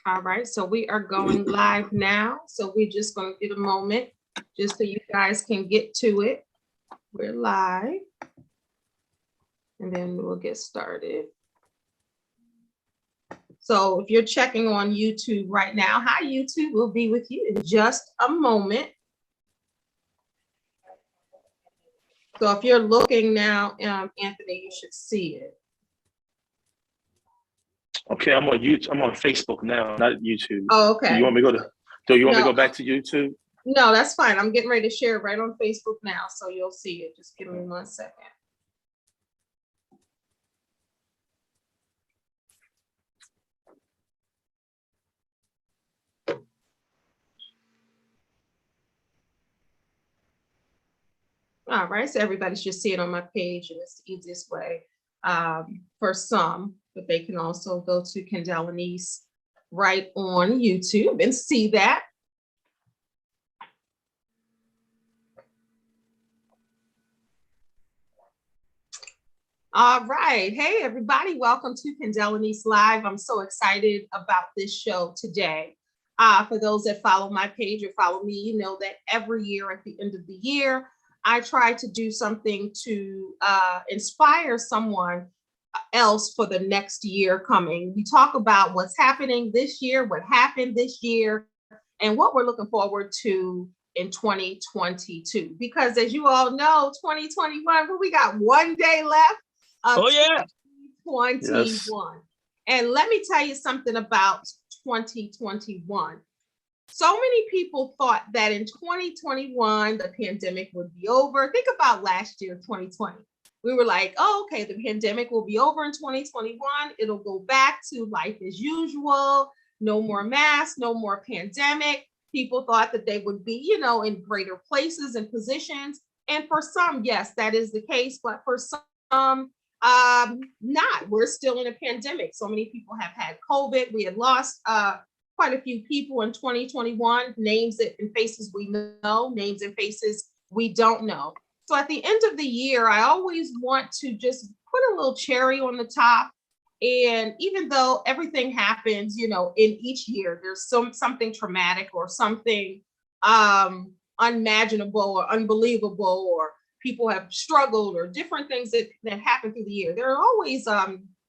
All right, so we are going live now. So we're just going to get a moment just so you guys can get to it. We're live. And then we'll get started. So if you're checking on YouTube right now, hi YouTube, we'll be with you in just a moment. So if you're looking now, Anthony, you should see it. Okay, I'm on YouTube. I'm on Facebook now, not YouTube. Oh, okay. Do you want me to go back to YouTube? No, that's fine. I'm getting ready to share it right on Facebook now, so you'll see it. Just give me 1 second. All right, so everybody should see it on my page, and it's the easiest way for some, but they can also go to Kendell Lenice right on YouTube and see that. All right, hey everybody, welcome to Kendell Lenice Live. I'm so excited about this show today. For those that follow my page or follow me, you know that every year at the end of the year, I try to do something to inspire someone else for the next year coming. We talk about what's happening this year, what happened this year, and what we're looking forward to in 2022. Because as you all know, 2021, well, we got 1 day left of 2021. Yes. And let me tell you something about 2021. So many people thought that in 2021, the pandemic would be over. Think about last year, 2020. We were like, oh, okay, the pandemic will be over in 2021. It'll go back to life as usual. No more masks, no more pandemic. People thought that they would be, you know, in greater places and positions. And for some, yes, that is the case. But for some, not. We're still in a pandemic. So many people have had COVID. We had lost quite a few people in 2021, names and faces we know, names and faces we don't know. So at the end of the year, I always want to just put a little cherry on the top. And even though everything happens, you know, in each year, there's something traumatic or something unimaginable or unbelievable, or people have struggled, or different things that happen through the year. There always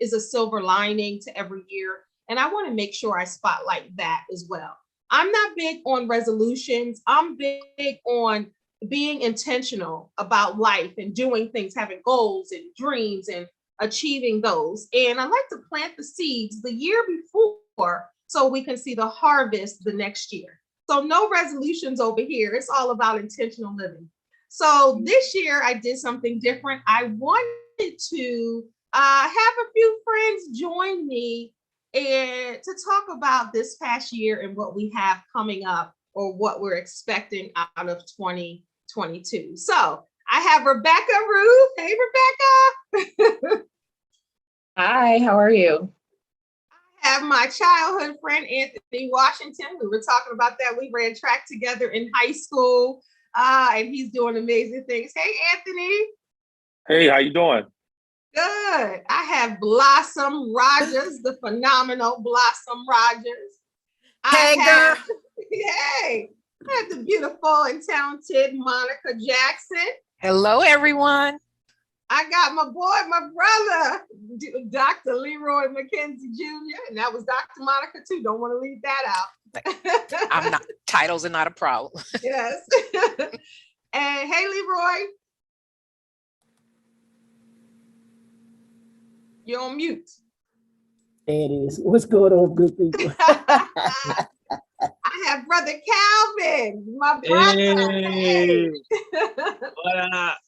is a silver lining to every year. And I want to make sure I spotlight that as well. I'm not big on resolutions. I'm big on being intentional about life and doing things, having goals and dreams and achieving those. And I like to plant the seeds the year before so we can see the harvest the next year. So no resolutions over here. It's all about intentional living. So this year I did something different. I wanted to have a few friends join me and to talk about this past year and what we have coming up, or what we're expecting out of 2022. So I have Rebecka, Ruth. Hey, Rebecka. Hi, how are you? I have my childhood friend, Anthony Washington. We were talking about that. We ran track together in high school, and he's doing amazing things. Hey, Anthony. Hey, how you doing? Good. I have Blossom Rodgers, the phenomenal Blossom Rodgers. Hey, girl. Hey, I have the beautiful and talented Monica Jackson. Hello, everyone. I got my boy, my brother, Dr. Leroy McKenzie Jr., and that was Dr. Monica too. Don't want to leave that out. I'm not. Titles are not a problem. Yes. And hey, Leroy. You're on mute. There it is. What's going on, good people? I have Brother Calvin, my brother. Hey. What up?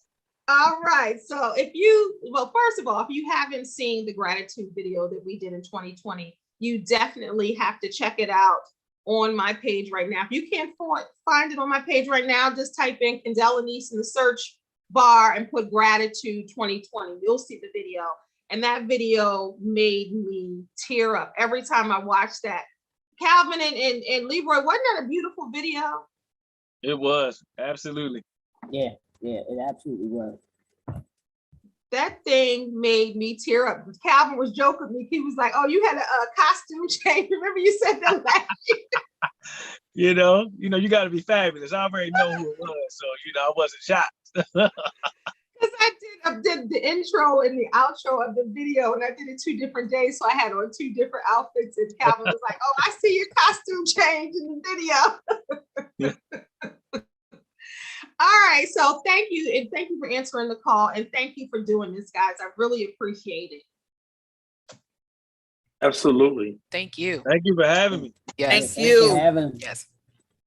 All right. So first of all, if you haven't seen the gratitude video that we did in 2020, you definitely have to check it out on my page right now. If you can't find it on my page right now, just type in Kendell Lenice in the search bar and put gratitude 2020. You'll see the video. And that video made me tear up every time I watched that. Calvin and Leroy, wasn't that a beautiful video? It was, absolutely. Yeah, it absolutely was. that thing made me tear up. Calvin was joking with me. He was like, "Oh, you had a costume change." Remember you said that last year? You know, you got to be fabulous. I already know who it was, so I wasn't shocked. Because I did the intro and the outro of the video, and I did it 2 different days, so I had on 2 different outfits. And Calvin was like, "Oh, I see your costume change in the video." All right, so thank you, and thank you for answering the call, and thank you for doing this, guys. I really appreciate it. Absolutely. Thank you. Thank you for having me. Yes. Thank you. Yes.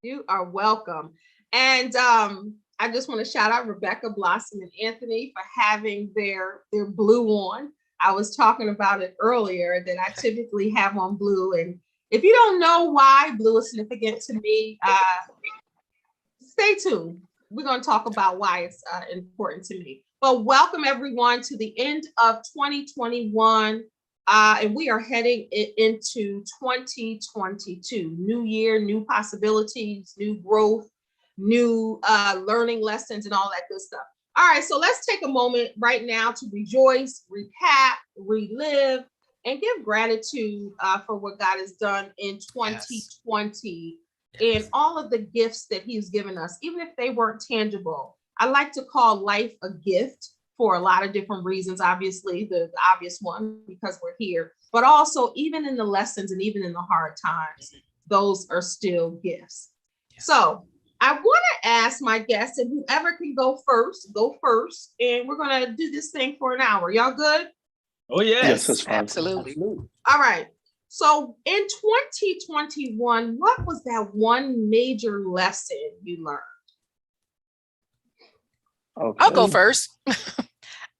You are welcome. And I just want to shout out Rebecka, Blossom, and Anthony for having their blue on. I was talking about it earlier that I typically have on blue. And if you don't know why blue is significant to me, stay tuned. We're going to talk about why it's important to me. But welcome everyone to the end of 2021. And we are heading into 2022. New year, new possibilities, new growth, new learning lessons, and all that good stuff. All right, so let's take a moment right now to rejoice, recap, relive, and give gratitude for what God has done in 2020 and all of the gifts that He's given us, even if they weren't tangible. I like to call life a gift for a lot of different reasons. Obviously, the obvious one, because we're here, but also even in the lessons and even in the hard times, those are still gifts. So I want to ask my guests, and whoever can go first, and we're going to do this thing for an hour. Y'all good? Oh, yeah. Yes, that's fine. Absolutely. All right. So in 2021, what was that one major lesson you learned? Okay. I'll go first.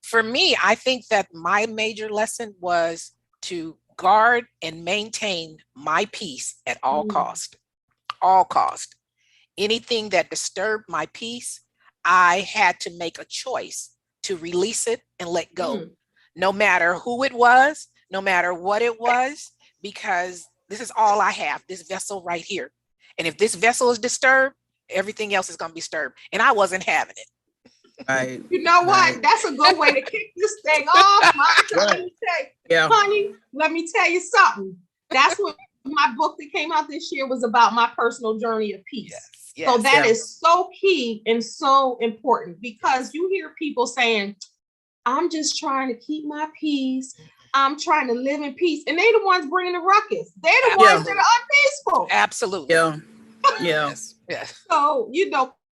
For me, I think that my major lesson was to guard and maintain my peace at all cost. All cost. Anything that disturbed my peace, I had to make a choice to release it and let go. No matter who it was, no matter what it was, because this is all I have, this vessel right here. And if this vessel is disturbed, everything else is going to be disturbed. And I wasn't having it. Right. You know what? Right. That's a good way to kick this thing off. Honey, let me tell you something. That's what my book that came out this year was about, my personal journey of peace. Yes. So that is so key and so important, because you hear people saying, "I'm just trying to keep my peace. I'm trying to live in peace." And they're the ones bringing the ruckus. They're the ones that are unpeaceful. Absolutely. Yeah. Yes. Yes. So,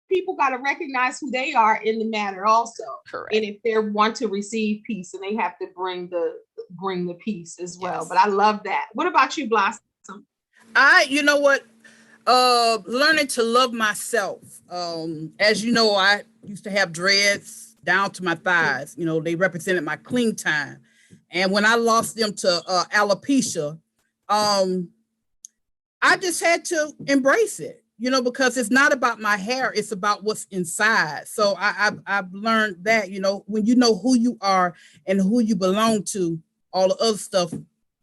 people got to recognize who they are in the matter also. Correct. And if they want to receive peace, and they have to bring the peace as well. Yes. But I love that. What about you, Blossom? You know what? Learning to love myself. As you know, I used to have dreads down to my thighs. They represented my clean time. And when I lost them to alopecia, I just had to embrace it, because it's not about my hair, it's about what's inside. So I've learned that, when you know who you are and who you belong to, all the other stuff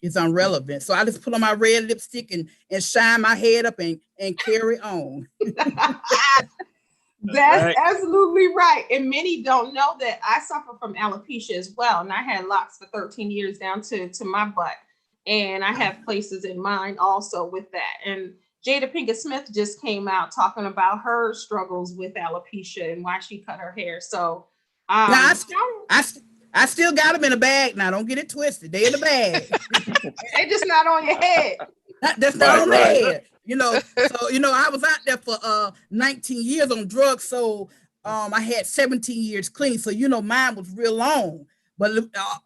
is irrelevant. So I just put on my red lipstick and shine my head up and carry on. That's right. absolutely right. And many don't know that I suffer from alopecia as well. And I had locks for 13 years down to my butt. And I have places in mind also with that. And Jada Pinkett Smith just came out talking about her struggles with alopecia and why she cut her hair. So now, I still got them in a bag. Now, don't get it twisted. They in the bag. they just not on your head. That's not on the Right. head. So, I was out there for 19 years on drugs. So I had 17 years clean. So, mine was real long. But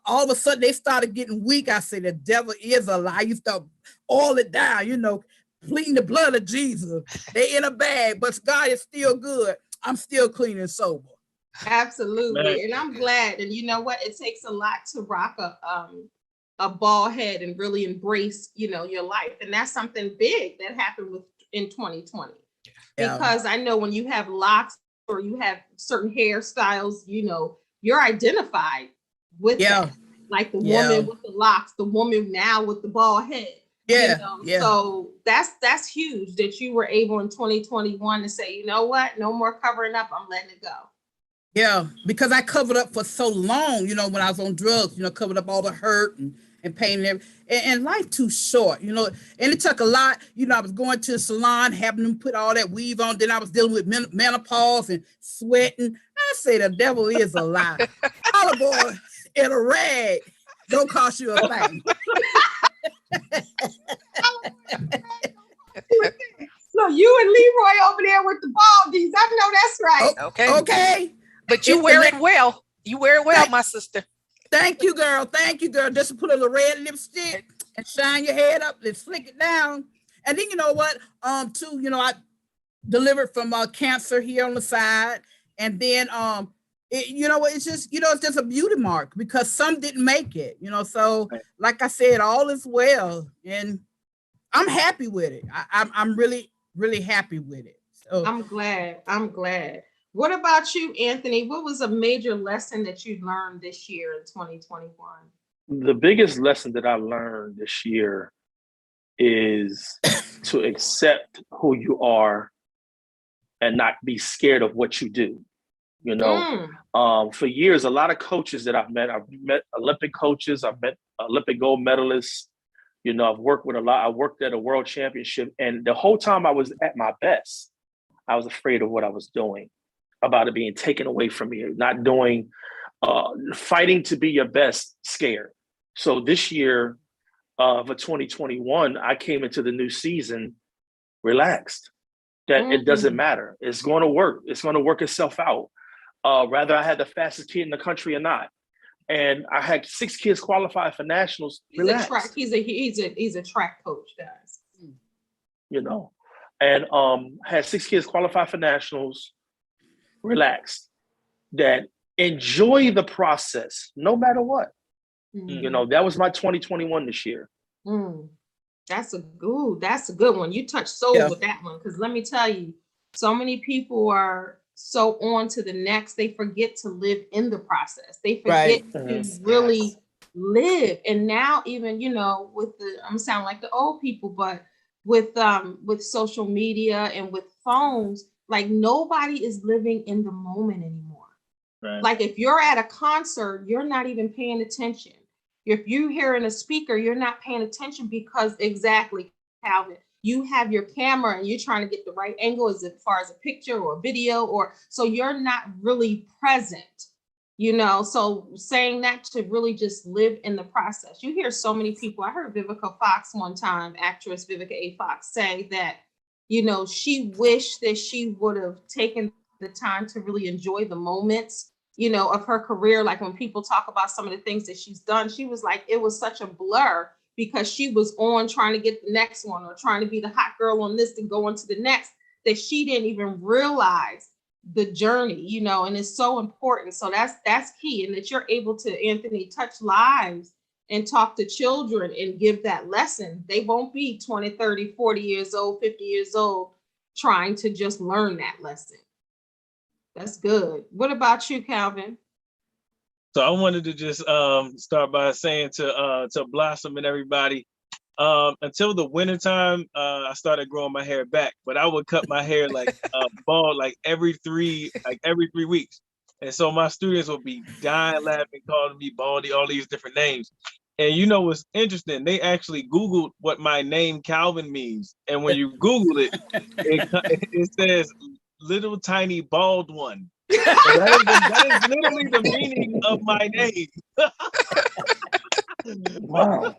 all of a sudden they started getting weak. I said, the devil is a lie. You start oil it down, pleading the blood of Jesus. They in a bag, but God is still good. I'm still clean and sober. Absolutely. Right. And I'm glad. And you know what? It takes a lot to rock a bald head and really embrace, your life. And that's something big that happened in 2020. Yeah. Because I know when you have locks or you have certain hairstyles, you're identified with that. Like the woman with the locks, the woman now with the bald head. Yeah. So that's huge that you were able in 2021 to say, you know what? No more covering up. I'm letting it go. Yeah, because I covered up for so long, when I was on drugs, covered up all the hurt and pain and everything. And life too short, and it took a lot. I was going to the salon, having them put all that weave on. Then I was dealing with menopause and sweating. I say the devil is a lie. Olive oil in a rag don't cost you a thing. So you and Leroy over there with the baldies. I know that's right. Oh, okay. But you wear it well. You wear it well, my sister. Thank you, girl. Thank you, girl. Just put a little red lipstick and shine your head up and flick it down. And then you know what? Too, I delivered from cancer here on the side. And then it's just, it's just a beauty mark because some didn't make it, so like I said, all is well. And I'm happy with it. I'm really, really happy with it. So I'm glad. What about you, Anthony? What was a major lesson that you learned this year in 2021? The biggest lesson that I learned this year is to accept who you are and not be scared of what you do. For years, a lot of coaches that I've met Olympic coaches, I've met Olympic gold medalists. I've worked with a lot. I worked at a world championship, and the whole time I was at my best, I was afraid of what I was doing, about it being taken away from you, not doing, fighting to be your best, scared. So this year, for 2021, I came into the new season relaxed, that it doesn't matter. It's going to work. It's going to work itself out. Whether I had the fastest kid in the country or not. And I had 6 kids qualified for nationals. He's a track coach, guys. And had 6 kids qualified for nationals, relaxed. That enjoy the process, no matter what. That was my 2021 this year. That's a good one. You touched soul with that one, because let me tell you, so many people are so on to the next, they forget to live in the process. They forget to really live. And now even, with I'm sounding like the old people, but with social media and with phones, like nobody is living in the moment anymore. Right. Like if you're at a concert, you're not even paying attention. If you're hearing a speaker, you're not paying attention because exactly, Calvin, you have your camera and you're trying to get the right angle as far as a picture or a video, so you're not really present, so saying that to really just live in the process. You hear so many people. I heard Vivica Fox one time, actress Vivica A. Fox, say that, she wished that she would have taken the time to really enjoy the moments, of her career. Like when people talk about some of the things that she's done, she was like, it was such a blur, because she was on trying to get the next one or trying to be the hot girl on this and go on to the next, that she didn't even realize the journey, and it's so important. So that's key. And that you're able to, Anthony, touch lives and talk to children and give that lesson. They won't be 20, 30, 40 years old, 50 years old, trying to just learn that lesson. That's good. What about you, Calvin? So I wanted to just start by saying to Blossom and everybody, until the wintertime, I started growing my hair back, but I would cut my hair like bald like every 3 weeks. And so my students would be dying laughing, calling me Baldy, all these different names. And what's interesting, they actually Googled what my name Calvin means. And when you Google it, it says little tiny bald one. So that is literally the meaning of my name. Wow.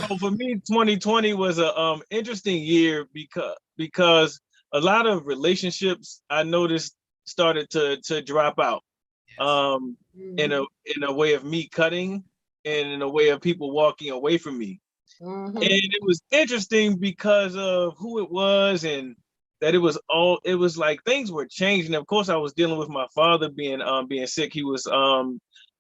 So for me, 2020 was a interesting year because a lot of relationships I noticed started to drop out. In a way of me cutting, and in a way of people walking away from me. And it was interesting because of who it was, and that it was like things were changing. Of course, I was dealing with my father being sick. He was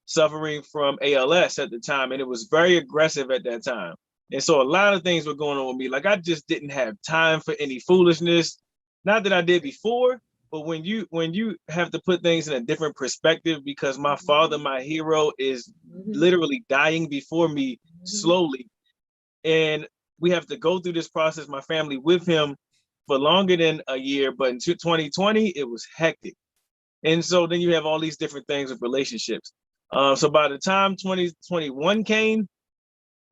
suffering from ALS at the time, and it was very aggressive at that time. And so a lot of things were going on with me. Like I just didn't have time for any foolishness. Not that I did before, but when you have to put things in a different perspective, because my father, my hero, is literally dying before me slowly. And we have to go through this process, my family, with him for longer than a year. But in 2020, it was hectic. And so then you have all these different things with relationships. So by the time 2021 came,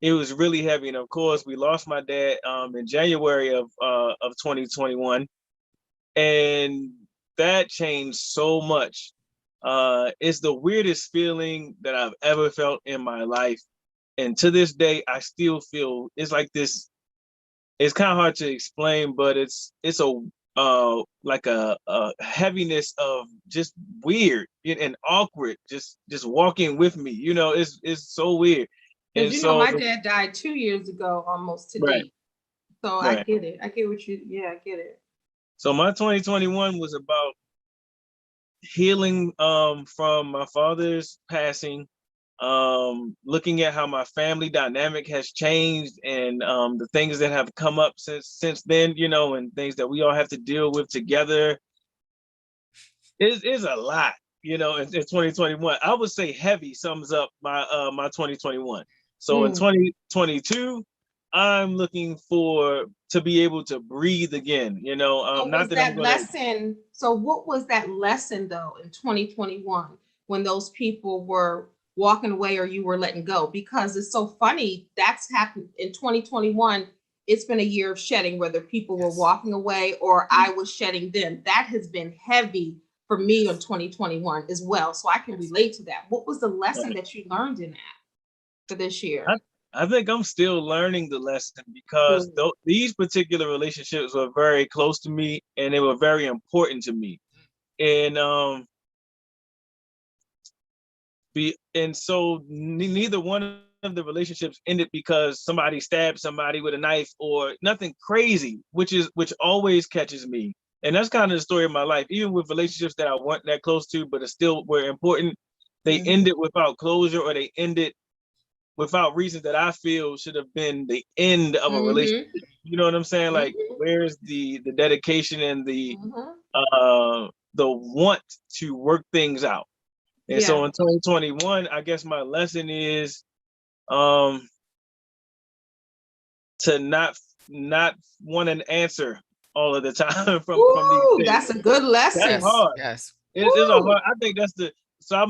it was really heavy. And of course, we lost my dad in January of 2021. And that changed so much. It's the weirdest feeling that I've ever felt in my life. And to this day, I still feel it's like this. It's kind of hard to explain, but it's a like a heaviness of just weird and awkward, just walking with me. You know, it's so weird. And Because so my dad died 2 years ago, almost to Right. date. So I Right. get it. I get what you. Yeah, I get it. So my 2021 was about healing from my father's passing, looking at how my family dynamic has changed, and the things that have come up since then, you know, and things that we all have to deal with together. Is a lot, you know, in 2021. I would say heavy sums up my 2021. So in 2022, I'm looking to be able to breathe again, you know. So Not was that I'm that gonna lesson? So what was that lesson though in 2021 when those people were walking away or you were letting go? Because it's so funny that's happened in 2021. It's been a year of shedding, whether people were walking away or I was shedding them. That has been heavy for me in 2021 as well. So I can relate to that. What was the lesson that you learned in that for this year? I think I'm still learning the lesson, because these particular relationships were very close to me and they were very important to me. And so neither one of the relationships ended because somebody stabbed somebody with a knife or nothing crazy, which always catches me. And that's kind of the story of my life. Even with relationships that I weren't that close to, but still were important, they ended without closure, or they ended without reasons that I feel should have been the end of a relationship. You know what I'm saying? Like, where's the dedication and the want to work things out? And so in 2021, I guess my lesson is to not want an answer all of the time from these things. That's a good lesson. That's hard. Yes. It's a hard. I think that's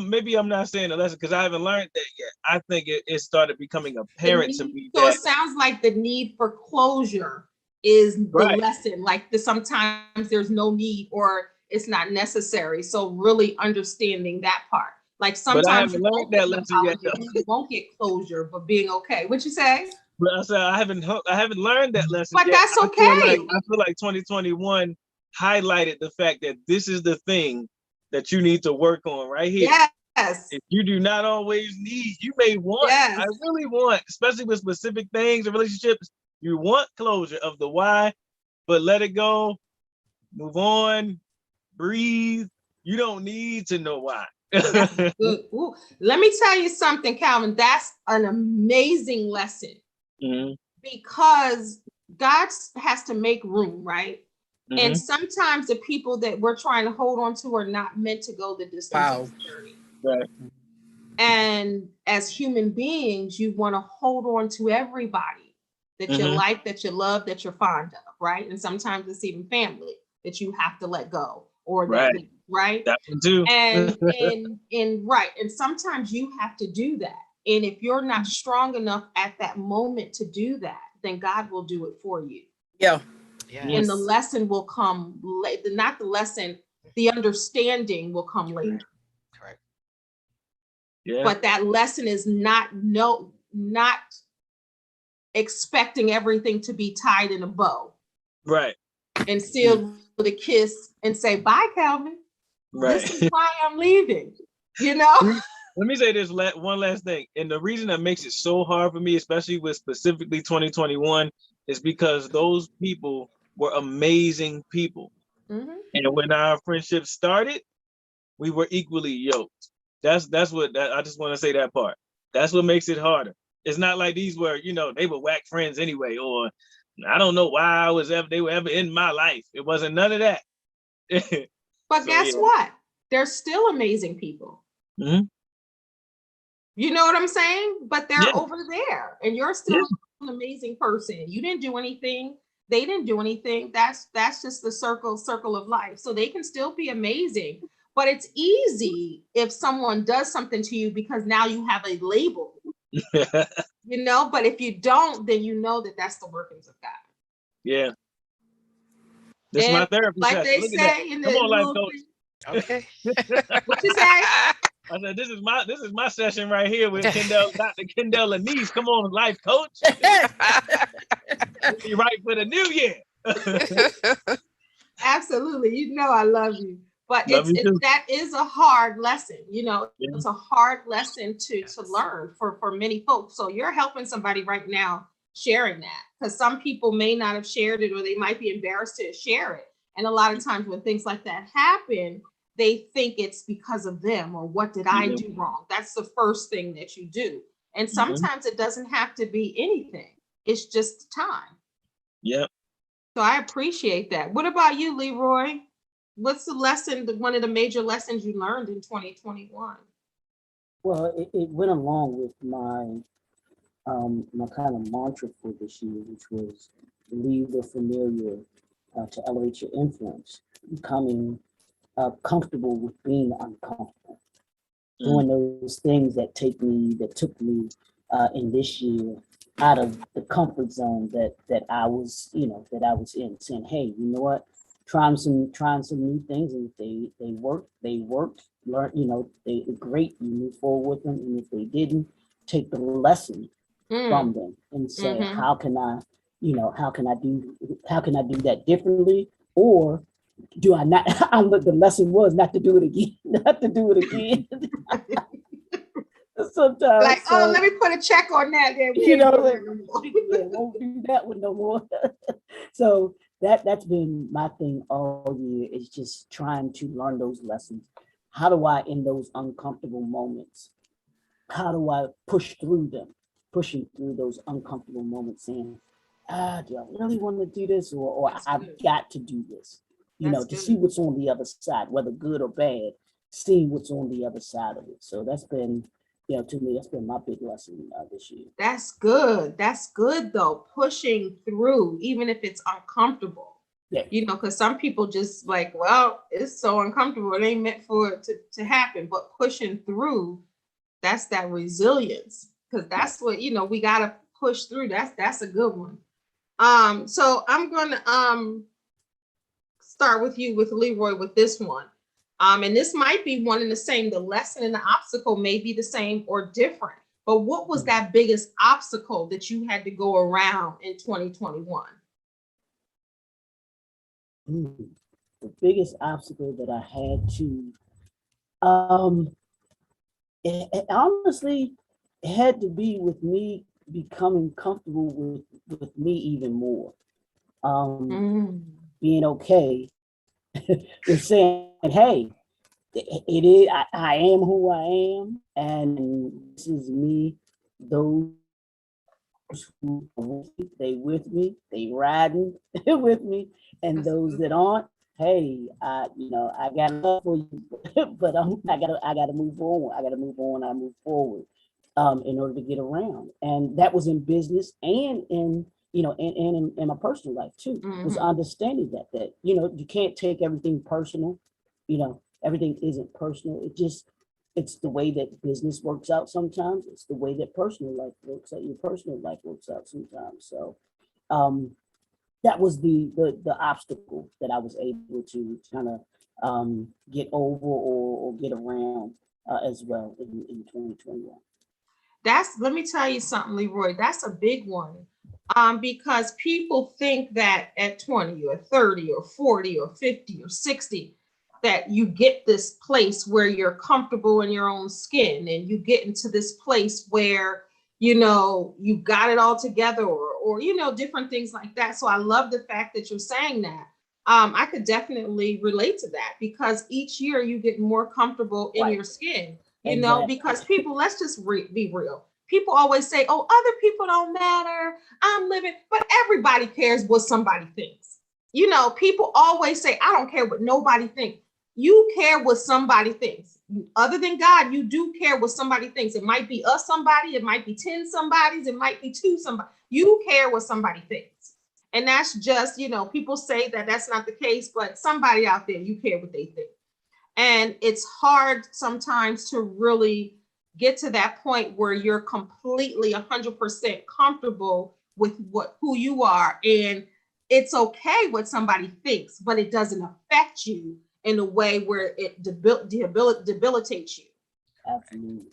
maybe I'm not saying the lesson because I haven't learned that yet. I think it started becoming apparent to me. So it sounds like the need for closure is the Right. lesson. Like sometimes there's no need or it's not necessary. So really understanding that part. Like sometimes you won't get an apology, you won't get closure, but being okay. What you say? But I said I haven't learned that lesson But yet. that's okay. I feel like 2021 highlighted the fact that this is the thing that you need to work on right here. Yes. If you do not always need, you may want, I really want, especially with specific things and relationships, you want closure of the why, but let it go, move on, breathe. You don't need to know why. That's good. Ooh. Let me tell you something, Calvin. That's an amazing lesson because God has to make room, right? And sometimes the people that we're trying to hold on to are not meant to go the distance. Right. And as human beings, you want to hold on to everybody that you like, that you love, that you're fond of, right? And sometimes it's even family that you have to let go, or that, right? That one too. And right. And sometimes you have to do that. And if you're not strong enough at that moment to do that, then God will do it for you. Yeah. Yes. And the lesson will come later. Not the lesson, the understanding will come later. Correct. Yeah. But that lesson is not expecting everything to be tied in a bow. Right. And sealed with a kiss and say, bye, Calvin. Right. This is why I'm leaving. You know? Let me say this one last thing. And the reason that makes it so hard for me, especially with specifically 2021, is because those people were amazing people. And when our friendship started, we were equally yoked. That's what I just want to say that part. That's what makes it harder. It's not like these were, they were whack friends anyway, or I don't know why they were ever in my life. It wasn't none of that. But guess what? They're still amazing people. You know what I'm saying? But they're over there and you're still an amazing person. You didn't do anything. They didn't do anything. That's just the circle of life. So they can still be amazing. But it's easy if someone does something to you because now you have a label, you know, but if you don't, then you know that that's the workings of God. Yeah. This is And my therapy like session. they Look at say that. in the Come on, life little coach. Okay. what you say? I said, this is my session right here with Kendell, Dr. Kendell Lenice. Come on, life coach. Be right for the new year. Absolutely. You know, I love you. But Love you too. that is a hard lesson, you know, Yeah. it's a hard lesson to learn for many folks. So you're helping somebody right now sharing that, because some people may not have shared it, or they might be embarrassed to share it. And a lot of times when things like that happen, they think it's because of them, or what did I do wrong? That's the first thing that you do. And sometimes it doesn't have to be anything. It's just time. Yep. So I appreciate that. What about you, Leroy? What's the lesson, one of the major lessons you learned in 2021? Well, it went along with my my kind of mantra for this year, which was leave the familiar to elevate your influence, becoming comfortable with being uncomfortable, doing those things that took me in this year out of the comfort zone that I was, that I was in, saying, hey, you know what, trying some new things, and if they worked, learn, they great, you move forward with them, and if they didn't, take the lesson from them and say, how can I do that differently, or do I not? The lesson was not to do it again, not to do it again. Sometimes, like, oh, let me put a check on that. Then won't do that one no more. So that's been my thing all year, is just trying to learn those lessons. How do I, in those uncomfortable moments, how do I pushing through those uncomfortable moments, saying, do I really want to do this, or I've got to do this, to see what's on the other side, whether good or bad, see what's on the other side of it. So that's been, to me, that's been my big lesson this year. That's good. That's good though. Pushing through, even if it's uncomfortable. Yeah. Because some people just like, well, it's so uncomfortable. It ain't meant for it to happen. But pushing through, that's that resilience. Because that's what, we gotta push through. That's a good one. So I'm gonna start with you, with Leroy, with this one. And this might be one and the same. The lesson and the obstacle may be the same or different. But what was that biggest obstacle that you had to go around in 2021? The biggest obstacle that I had to, it honestly had to be with me becoming comfortable with me even more. Being okay with saying, hey, it is, I am who I am, and this is me. Those who they with me, they riding with me, and those that aren't, hey, I got love for you, but I gotta move on. I move forward in order to get around. And that was in business and in in my personal life too. Was understanding that you can't take everything personal. Everything isn't personal. It's the way that business works out sometimes. It's the way that personal life works out. Your personal life works out sometimes. So that was the obstacle that I was able to kind of get over or get around as well in 2021. Let me tell you something, Leroy, that's a big one. Because people think that at 20 or 30 or 40 or 50 or 60, that you get this place where you're comfortable in your own skin, and you get into this place where, you got it all together, or different things like that. So I love the fact that you're saying that. I could definitely relate to that, because each year you get more comfortable in your skin, because people, let's just be real. People always say, oh, other people don't matter, I'm living, but everybody cares what somebody thinks. People always say, I don't care what nobody thinks. You care what somebody thinks. other than God, you do care what somebody thinks. It might be a somebody, it might be 10 somebodies, it might be 2 somebody. You care what somebody thinks. And that's just, you know, people say that that's not the case, but somebody out there, you care what they think. And it's hard sometimes to really get to that point where you're completely 100% comfortable with who you are. And it's okay what somebody thinks, but it doesn't affect you in a way where it debilitates you. Absolutely.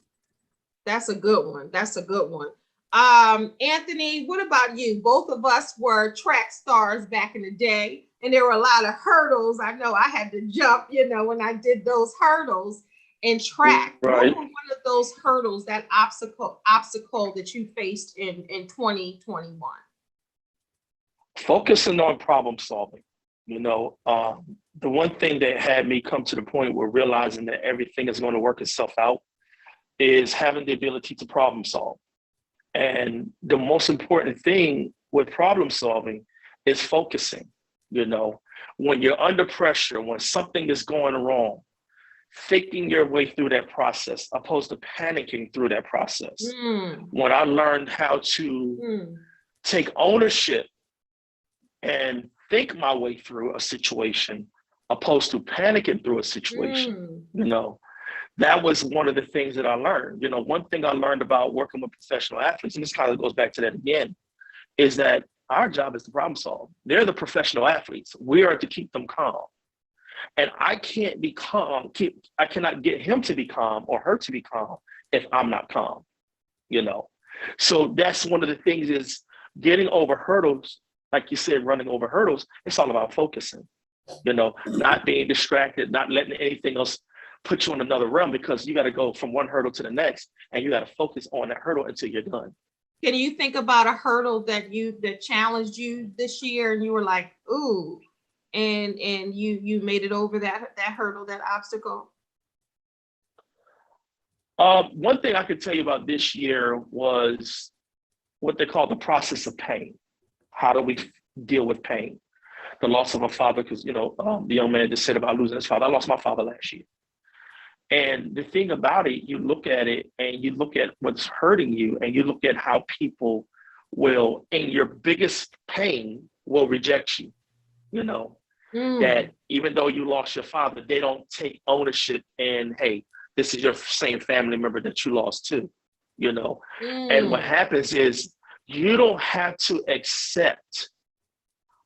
That's a good one. That's a good one. Anthony, what about you? Both of us were track stars back in the day, and there were a lot of hurdles. I know I had to jump, you know, when I did those hurdles in track. Right. What were one of those hurdles, that obstacle that you faced in 2021? Focusing on problem solving. You know, the one thing that had me come to the point where realizing that everything is going to work itself out is having the ability to problem solve. And the most important thing with problem solving is focusing. You know, when you're under pressure, when something is going wrong, thinking your way through that process, opposed to panicking through that process. When I learned how to take ownership and think my way through a situation, opposed to panicking through a situation, you know, that was one of the things that I learned. You know, one thing I learned about working with professional athletes, and this kind of goes back to that again, is that our job is to problem solve. They're the professional athletes. We are to keep them calm. And I can't be calm, I cannot get him to be calm or her to be calm if I'm not calm, you know? So that's one of the things, is getting over hurdles. Like you said, running over hurdles, it's all about focusing, you know, not being distracted, not letting anything else put you in another realm, because you got to go from one hurdle to the next, and you got to focus on that hurdle until you're done. Can you think about a hurdle that challenged you this year and you were like, ooh, and you made it over that hurdle, that obstacle? One thing I could tell you about this year was what they call the process of pain. How do we deal with pain? The loss of a father, because, you know, the young man just said about losing his father. I lost my father last year. And the thing about it, you look at it and you look at what's hurting you, and you look at how people will, in your biggest pain, will reject you. You know, that even though you lost your father, they don't take ownership and, hey, this is your same family member that you lost too, you know. And what happens is, you don't have to accept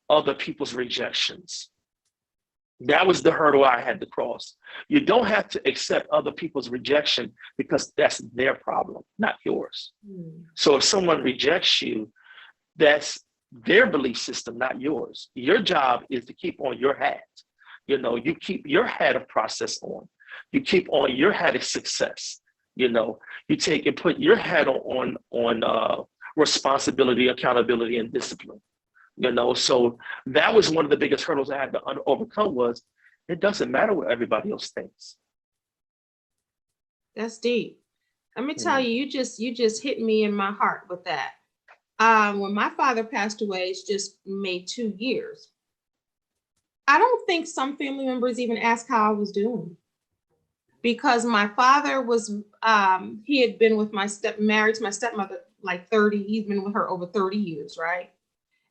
other people's rejections. That was the hurdle I had to cross. You don't have to accept other people's rejection, because that's their problem, not yours. So if someone rejects you, that's their belief system, not yours. Your job is to keep on your hat. You know, you keep your hat of process on. You keep on your hat of success. You know, you take and put your hat on responsibility, accountability, and discipline. You know, so that was one of the biggest hurdles I had to overcome, was it doesn't matter what everybody else thinks. That's deep. Let me tell you, you just hit me in my heart with that. When my father passed away, it's just made 2 years. I don't think some family members even asked how I was doing, because my father was, he had been with married to my stepmother like 30, he's been with her over 30 years, right?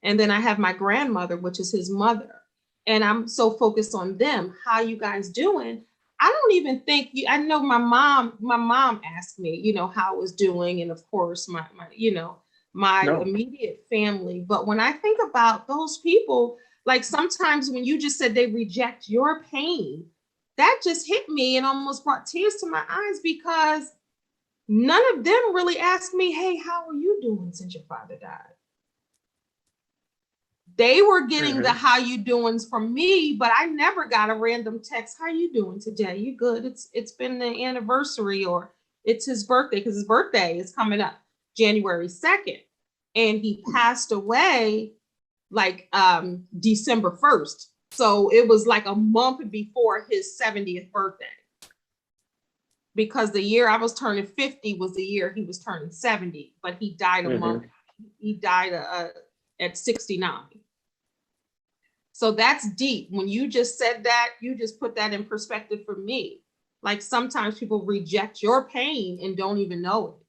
And then I have my grandmother, which is his mother. And I'm so focused on them. How you guys doing? I don't even think I know my mom asked me, you know, how I was doing. And of course, my immediate family. But when I think about those people, like sometimes when you just said they reject your pain, that just hit me and almost brought tears to my eyes, because none of them really asked me, hey, how are you doing since your father died? They were getting the how you doings from me, but I never got a random text. How you doing today? You good? It's been the anniversary, or it's his birthday, because his birthday is coming up January 2nd. And he passed away like December 1st. So it was like a month before his 70th birthday. Because the year I was turning 50 was the year he was turning 70, but he died a month. He died at 69. So that's deep. When you just said that, you just put that in perspective for me. Like sometimes people reject your pain and don't even know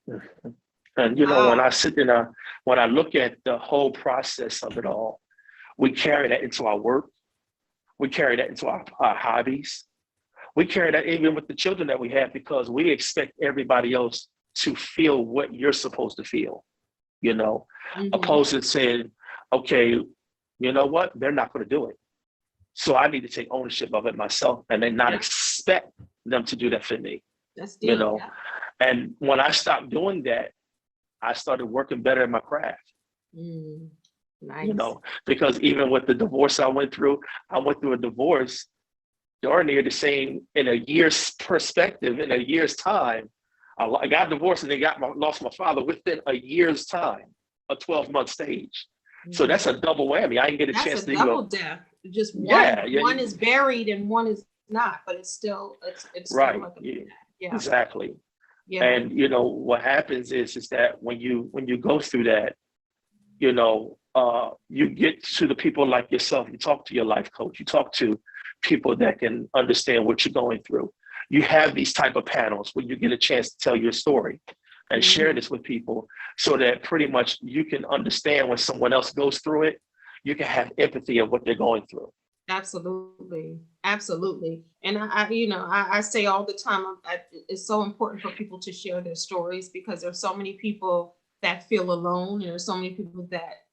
it. And when I sit in when I look at the whole process of it all, we carry that into our work. We carry that into our hobbies. We carry that even with the children that we have, because we expect everybody else to feel what you're supposed to feel, opposed to saying, okay, you know what? They're not going to do it. So I need to take ownership of it myself and then not expect them to do that for me. That's deep, And when I stopped doing that, I started working better at my craft. Nice. Because even with the divorce I went through a divorce darn near the same in a year's perspective. In a year's time, I got divorced and then lost my father within a year's time, a 12-month stage. So that's a double whammy. I didn't get a chance to double death. Just one is buried and one is not, but it's still it's right. Still Exactly. Yeah. And what happens is that when you go through that, you get to the people like yourself. You talk to your life coach. You talk to people that can understand what you're going through. You have these type of panels where you get a chance to tell your story and share this with people, so that pretty much you can understand when someone else goes through it. You can have empathy of what they're going through. Absolutely. And I say all the time, it's so important for people to share their stories, because there's so many people that feel alone, and there's so many people that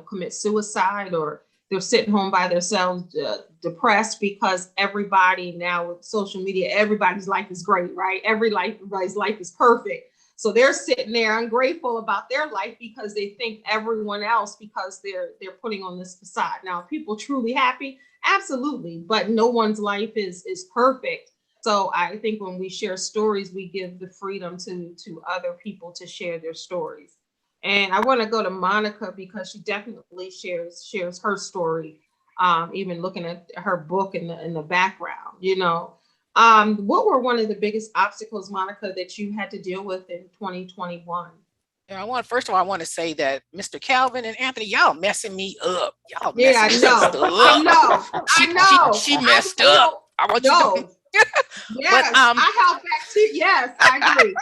commit suicide, or they're sitting home by themselves, depressed, because everybody now with social media, everybody's life is great, right? Everybody's life is perfect. So they're sitting there ungrateful about their life because they think everyone else, because they're putting on this facade. Now, are people truly happy? Absolutely. But no one's life is perfect. So I think when we share stories, we give the freedom to other people to share their stories. And I want to go to Monica, because she definitely shares her story, even looking at her book in the background. What were one of the biggest obstacles, Monica, that you had to deal with in 2021? First of all, I want to say that Mr. Calvin and Anthony, y'all messing me up. Y'all I know. She messed up. I want you to. Yes, I held back too. Yes, I agree.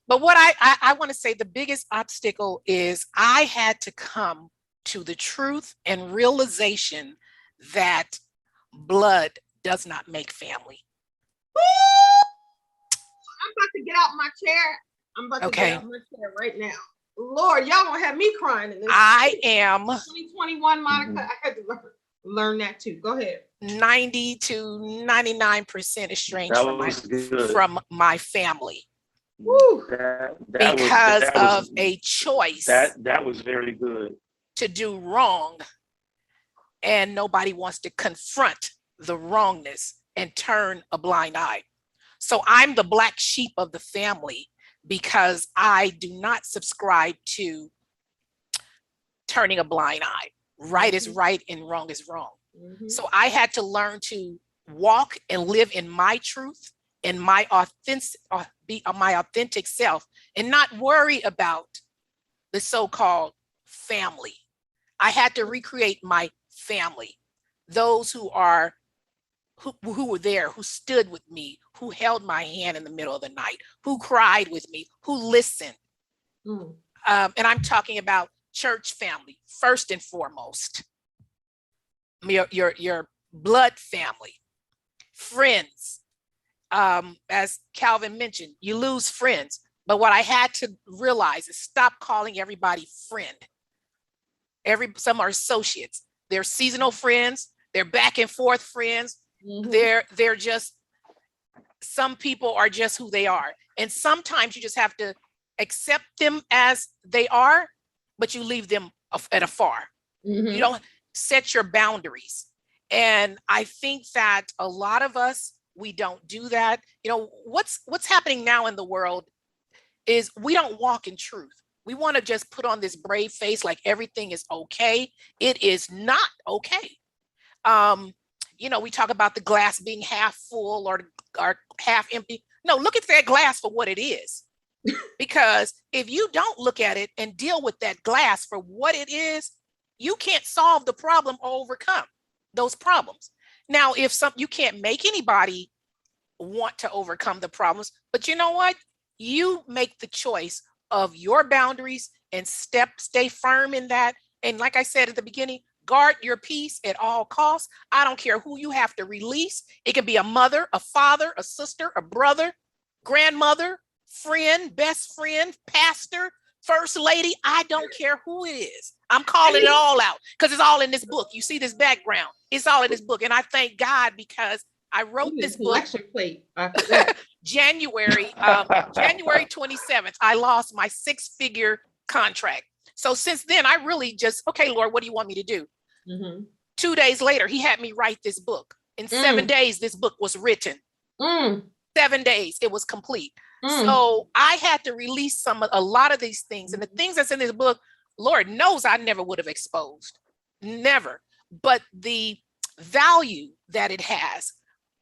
But what I want to say, the biggest obstacle is I had to come to the truth and realization that blood does not make family. I'm about to get out my chair. I'm about to get out my chair right now. Lord, y'all gonna have me crying in this. I am 2021, Monica. I had to learn that too. Go ahead. 90 to 99% estranged from my family. Woo. Because of a choice. That was very good. To do wrong, and nobody wants to confront the wrongness and turn a blind eye. So I'm the black sheep of the family, because I do not subscribe to turning a blind eye. Right is right and wrong is wrong. So I had to learn to walk and live in my truth and my authentic self, and not worry about the so-called family. I had to recreate my family, those who were there, who stood with me, who held my hand in the middle of the night, who cried with me, who listened. And I'm talking about church family, first and foremost. Your blood family, friends. As Calvin mentioned, you lose friends. But what I had to realize is stop calling everybody friend. Some are associates. They're seasonal friends. They're back and forth friends. They're just, some people are just who they are. And sometimes you just have to accept them as they are, but you leave them at afar. You don't set your boundaries. And I think that a lot of us, we don't do that. What's happening now in the world is we don't walk in truth. We want to just put on this brave face like everything is okay. It is not okay. We talk about the glass being half full or half empty. No, look at that glass for what it is. Because if you don't look at it and deal with that glass for what it is, you can't solve the problem or overcome those problems. Now, if you can't make anybody want to overcome the problems. But you know what? You make the choice of your boundaries and stay firm in that. And like I said at the beginning, guard your peace at all costs. I don't care who you have to release. It can be a mother, a father, a sister, a brother, grandmother, friend, best friend, pastor, first lady. I don't care who it is. I'm calling it all out because it's all in this book. You see this background. It's all in this book. And I thank God because I wrote this book. Plate. January 27th, I lost my 6-figure contract. So since then, I really just, okay, Lord, what do you want me to do? 2 days later, he had me write this book. In 7 days, this book was written. 7 days, it was complete. So I had to release a lot of these things. And the things that's in this book, Lord knows I never would have exposed. Never. But the value that it has,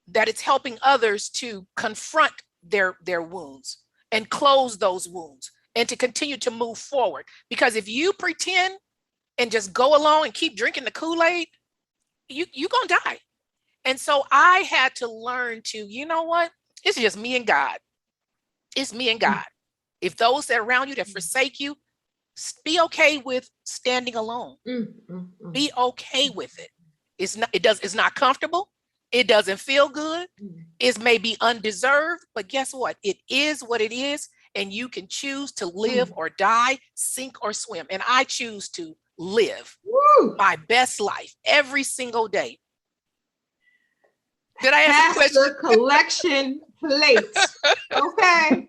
that it's helping others to confront their wounds and close those wounds and to continue to move forward. Because if you pretend and just go along and keep drinking the Kool-Aid, you're going to die. And so I had to learn to, you know what? It's just me and God. It's me and God. If those that are around you that forsake you, be okay with standing alone. Be okay with it. It's not comfortable. It doesn't feel good. It may be undeserved, but guess what? It is what it is. And you can choose to live or die, sink or swim. And I choose to live my best life every single day. Did I answer the question? Collection plate. Okay.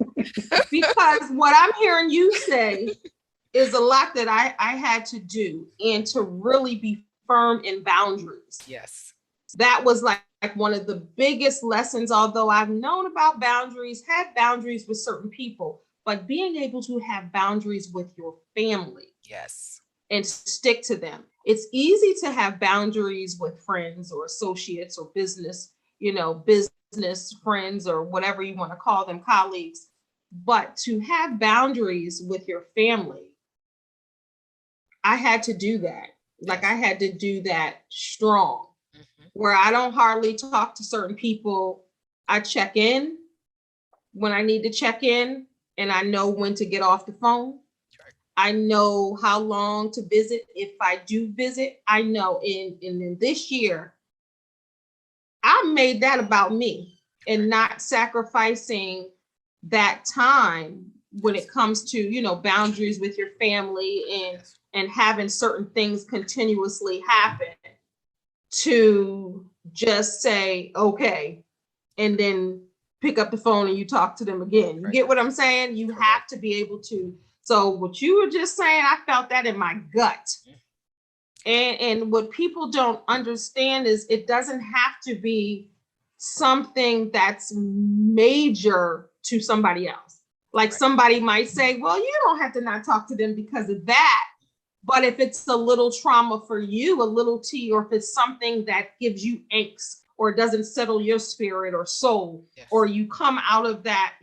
Because what I'm hearing you say is a lot that I had to do, and to really be firm in boundaries. Yes. That was like one of the biggest lessons, although I've known about boundaries, had boundaries with certain people, but being able to have boundaries with your family. Yes. And stick to them. It's easy to have boundaries with friends or associates or business friends or whatever you want to call them, colleagues. But to have boundaries with your family, I had to do that. Like I had to do that strong, where I don't hardly talk to certain people. I check in when I need to check in, and I know when to get off the phone. I know how long to visit. If I do visit, I know in this year, I made that about me and not sacrificing that time when it comes to, boundaries with your family and having certain things continuously happen, to just say, okay, and then pick up the phone and you talk to them again. You get what I'm saying? You have to be able to. So what you were just saying, I felt that in my gut. And what people don't understand is it doesn't have to be something that's major to somebody else. Like somebody might say, well, you don't have to not talk to them because of that. But if it's a little trauma for you, a little tea, or if it's something that gives you angst or doesn't settle your spirit or soul, or you come out of that,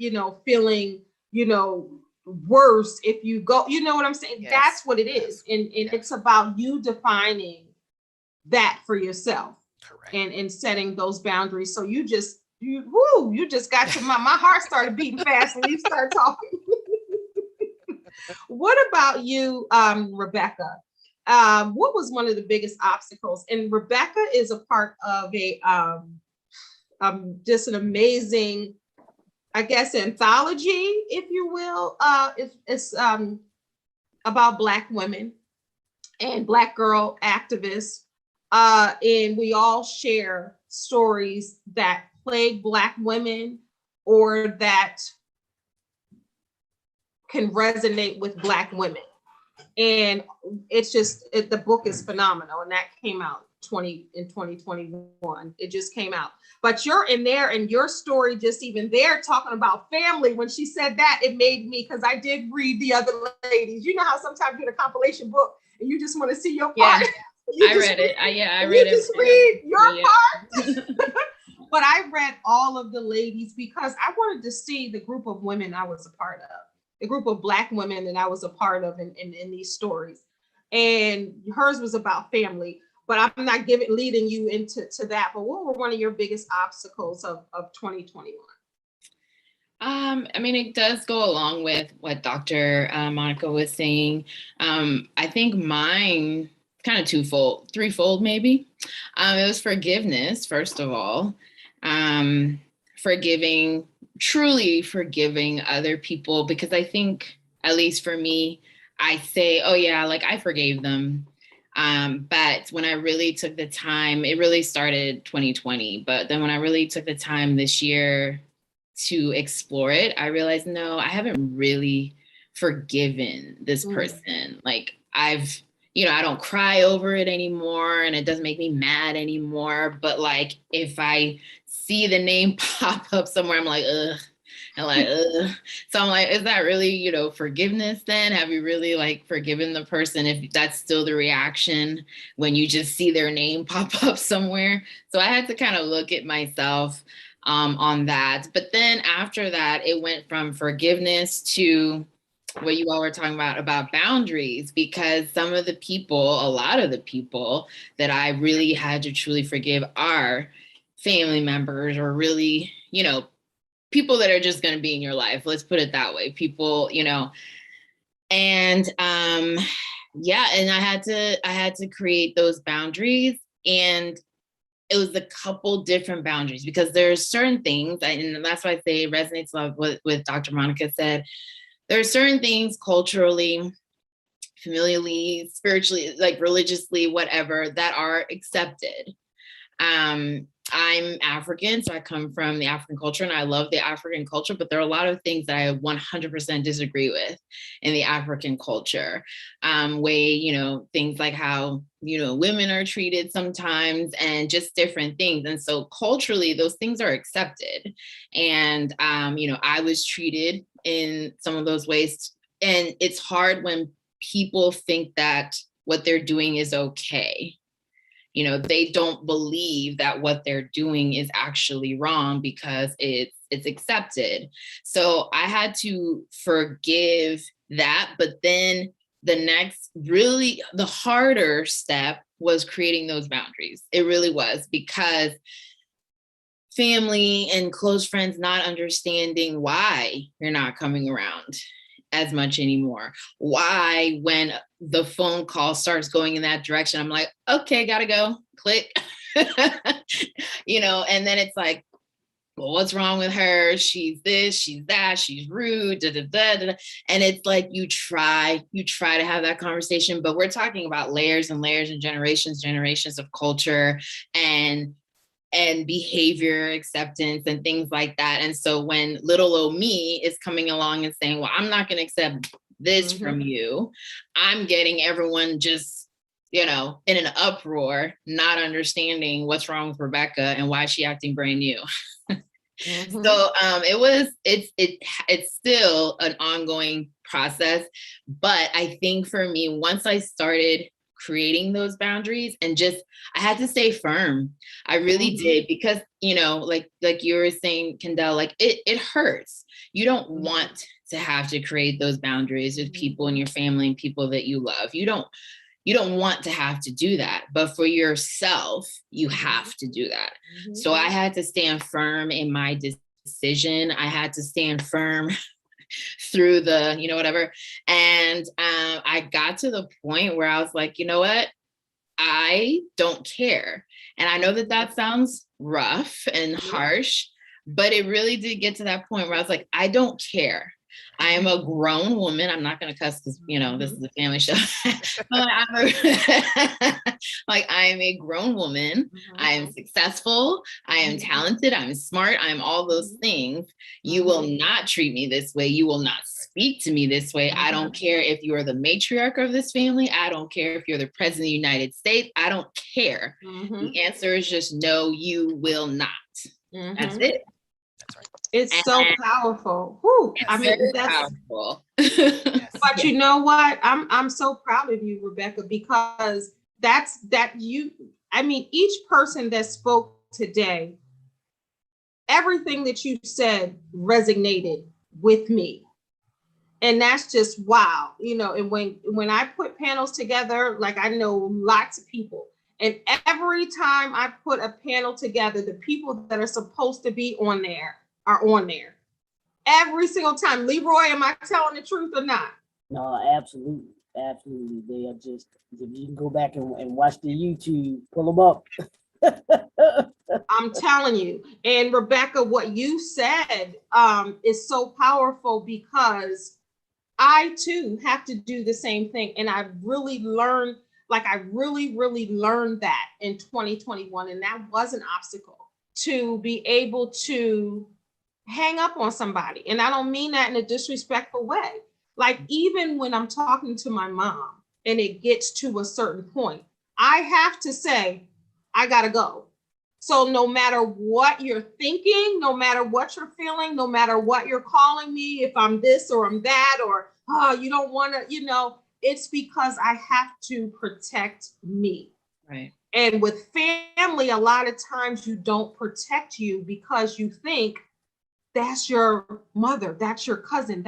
feeling, worse if you go, you know what I'm saying? That's what it is. And it's about you defining that for yourself. Correct. And setting those boundaries. So you just got to my heart started beating fast when you start talking. What about you, Rebecka? What was one of the biggest obstacles? And Rebecka is a part of just an amazing, I guess, anthology, if you will. It's about Black women and Black girl activists. And we all share stories that plague Black women or that can resonate with Black women. And it's just, the book is phenomenal. And that came out in 2021. It just came out. But you're in there, and your story, just even there talking about family, when she said that, it made me, because I did read the other ladies. You know how sometimes you're in a compilation book and you just want to see your part. I read it. I read it. You just read your part. But I read all of the ladies because I wanted to see the group of women I was a part of, the group of Black women that I was a part of in these stories. And hers was about family. but I'm not leading you into that. But what were one of your biggest obstacles of 2021? I mean, it does go along with what Dr. Monica was saying. I think mine kind of threefold maybe. It was forgiveness, first of all. Truly forgiving other people, because I think, at least for me, I say, oh yeah, like I forgave them. But when I really took the time, it really started 2020, but then when I really took the time this year to explore it, I realized, no, I haven't really forgiven this person. Like I don't cry over it anymore and it doesn't make me mad anymore. But like, if I see the name pop up somewhere, I'm like, ugh. And like, ugh. So I'm like, is that really, forgiveness then? Have you really like forgiven the person if that's still the reaction when you just see their name pop up somewhere? So I had to kind of look at myself on that. But then after that, it went from forgiveness to what you all were talking about boundaries, because a lot of the people that I really had to truly forgive are family members, or really, people that are just going to be in your life. Let's put it that way. People, and yeah, and I had to create those boundaries, and it was a couple different boundaries, because there's certain things, and that's why I say it resonates a lot with Dr. Monica said. There are certain things culturally, familially, spiritually, like religiously, whatever, that are accepted. I'm African, so I come from the African culture and I love the African culture, but there are a lot of things that I 100% disagree with in the African culture. Things like how, women are treated sometimes, and just different things. And so culturally, those things are accepted. And, I was treated in some of those ways. And it's hard when people think that what they're doing is okay. They don't believe that what they're doing is actually wrong because it's accepted. So I had to forgive that. But then the harder step was creating those boundaries. It really was, because family and close friends not understanding why you're not coming around as much anymore. Why, when the phone call starts going in that direction, I'm like, okay, gotta go, click. And then it's like, well, what's wrong with her? She's this, she's that, she's rude, da, da, da, da. And it's like, you try to have that conversation, but we're talking about layers and layers and generations of culture and behavior acceptance and things like that. And so when little old me is coming along and saying, well, I'm not going to accept this from you, I'm getting everyone just, in an uproar, not understanding what's wrong with Rebecka and why is she acting brand new. So it's still an ongoing process. But I think for me, once I started creating those boundaries, and I had to stay firm. I really did, because, like you were saying, Kendell, like it hurts. You don't want to have to create those boundaries with people in your family and people that you love. You don't want to have to do that, but for yourself, you have to do that. So I had to stand firm in my decision. I had to stand firm through the, whatever. And I got to the point where I was like, you know what? I don't care. And I know that sounds rough and harsh, but it really did get to that point where I was like, I don't care. I am a grown woman. I'm not going to cuss because, this is a family show. I am a grown woman. I am successful. I am talented. I'm smart. I'm all those things. You will not treat me this way. You will not speak to me this way. I don't care if you are the matriarch of this family. I don't care if you're the president of the United States. I don't care. The answer is just no, you will not. That's it. That's right. It's so powerful. Whew. I mean, that's powerful. But you know what? I'm so proud of you, Rebecka, because each person that spoke today, everything that you said resonated with me. And that's just wow. And when I put panels together, like I know lots of people, And every time I put a panel together, the people that are supposed to be on there are on there. Every single time. Leroy, am I telling the truth or not? No, absolutely. Absolutely. They are just, if you can go back and watch the YouTube, pull them up. I'm telling you. And Rebecka, what you said is so powerful, because I too have to do the same thing. And I really learned, I really learned that in 2021. And that was an obstacle, to be able to hang up on somebody. And I don't mean that in a disrespectful way. Like, even when I'm talking to my mom and it gets to a certain point, I have to say, I gotta go. So no matter what you're thinking, no matter what you're feeling, no matter what you're calling me, if I'm this or I'm that, or, oh, you don't want to, it's because I have to protect me. Right. And with family, a lot of times you don't protect you because you think that's your mother, that's your cousin,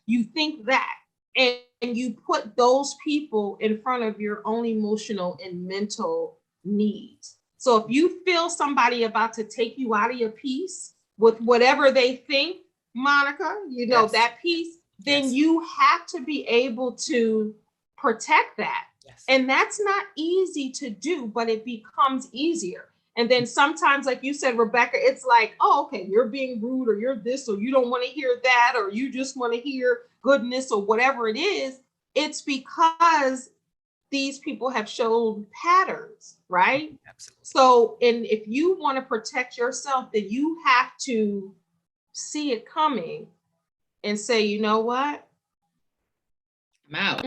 you think that. And you put those people in front of your own emotional and mental needs. So if you feel somebody about to take you out of your peace with whatever they think, Monica, Yes. that peace, then Yes. you have to be able to protect that. Yes. And that's not easy to do, but it becomes easier. And then sometimes, like you said, Rebecka, it's like, oh, okay, you're being rude, or you're this, or you don't want to hear that, or you just want to hear goodness, or whatever it is. It's because these people have shown patterns, right? Absolutely. So, and if you want to protect yourself, then you have to see it coming and say, you know what? I'm out.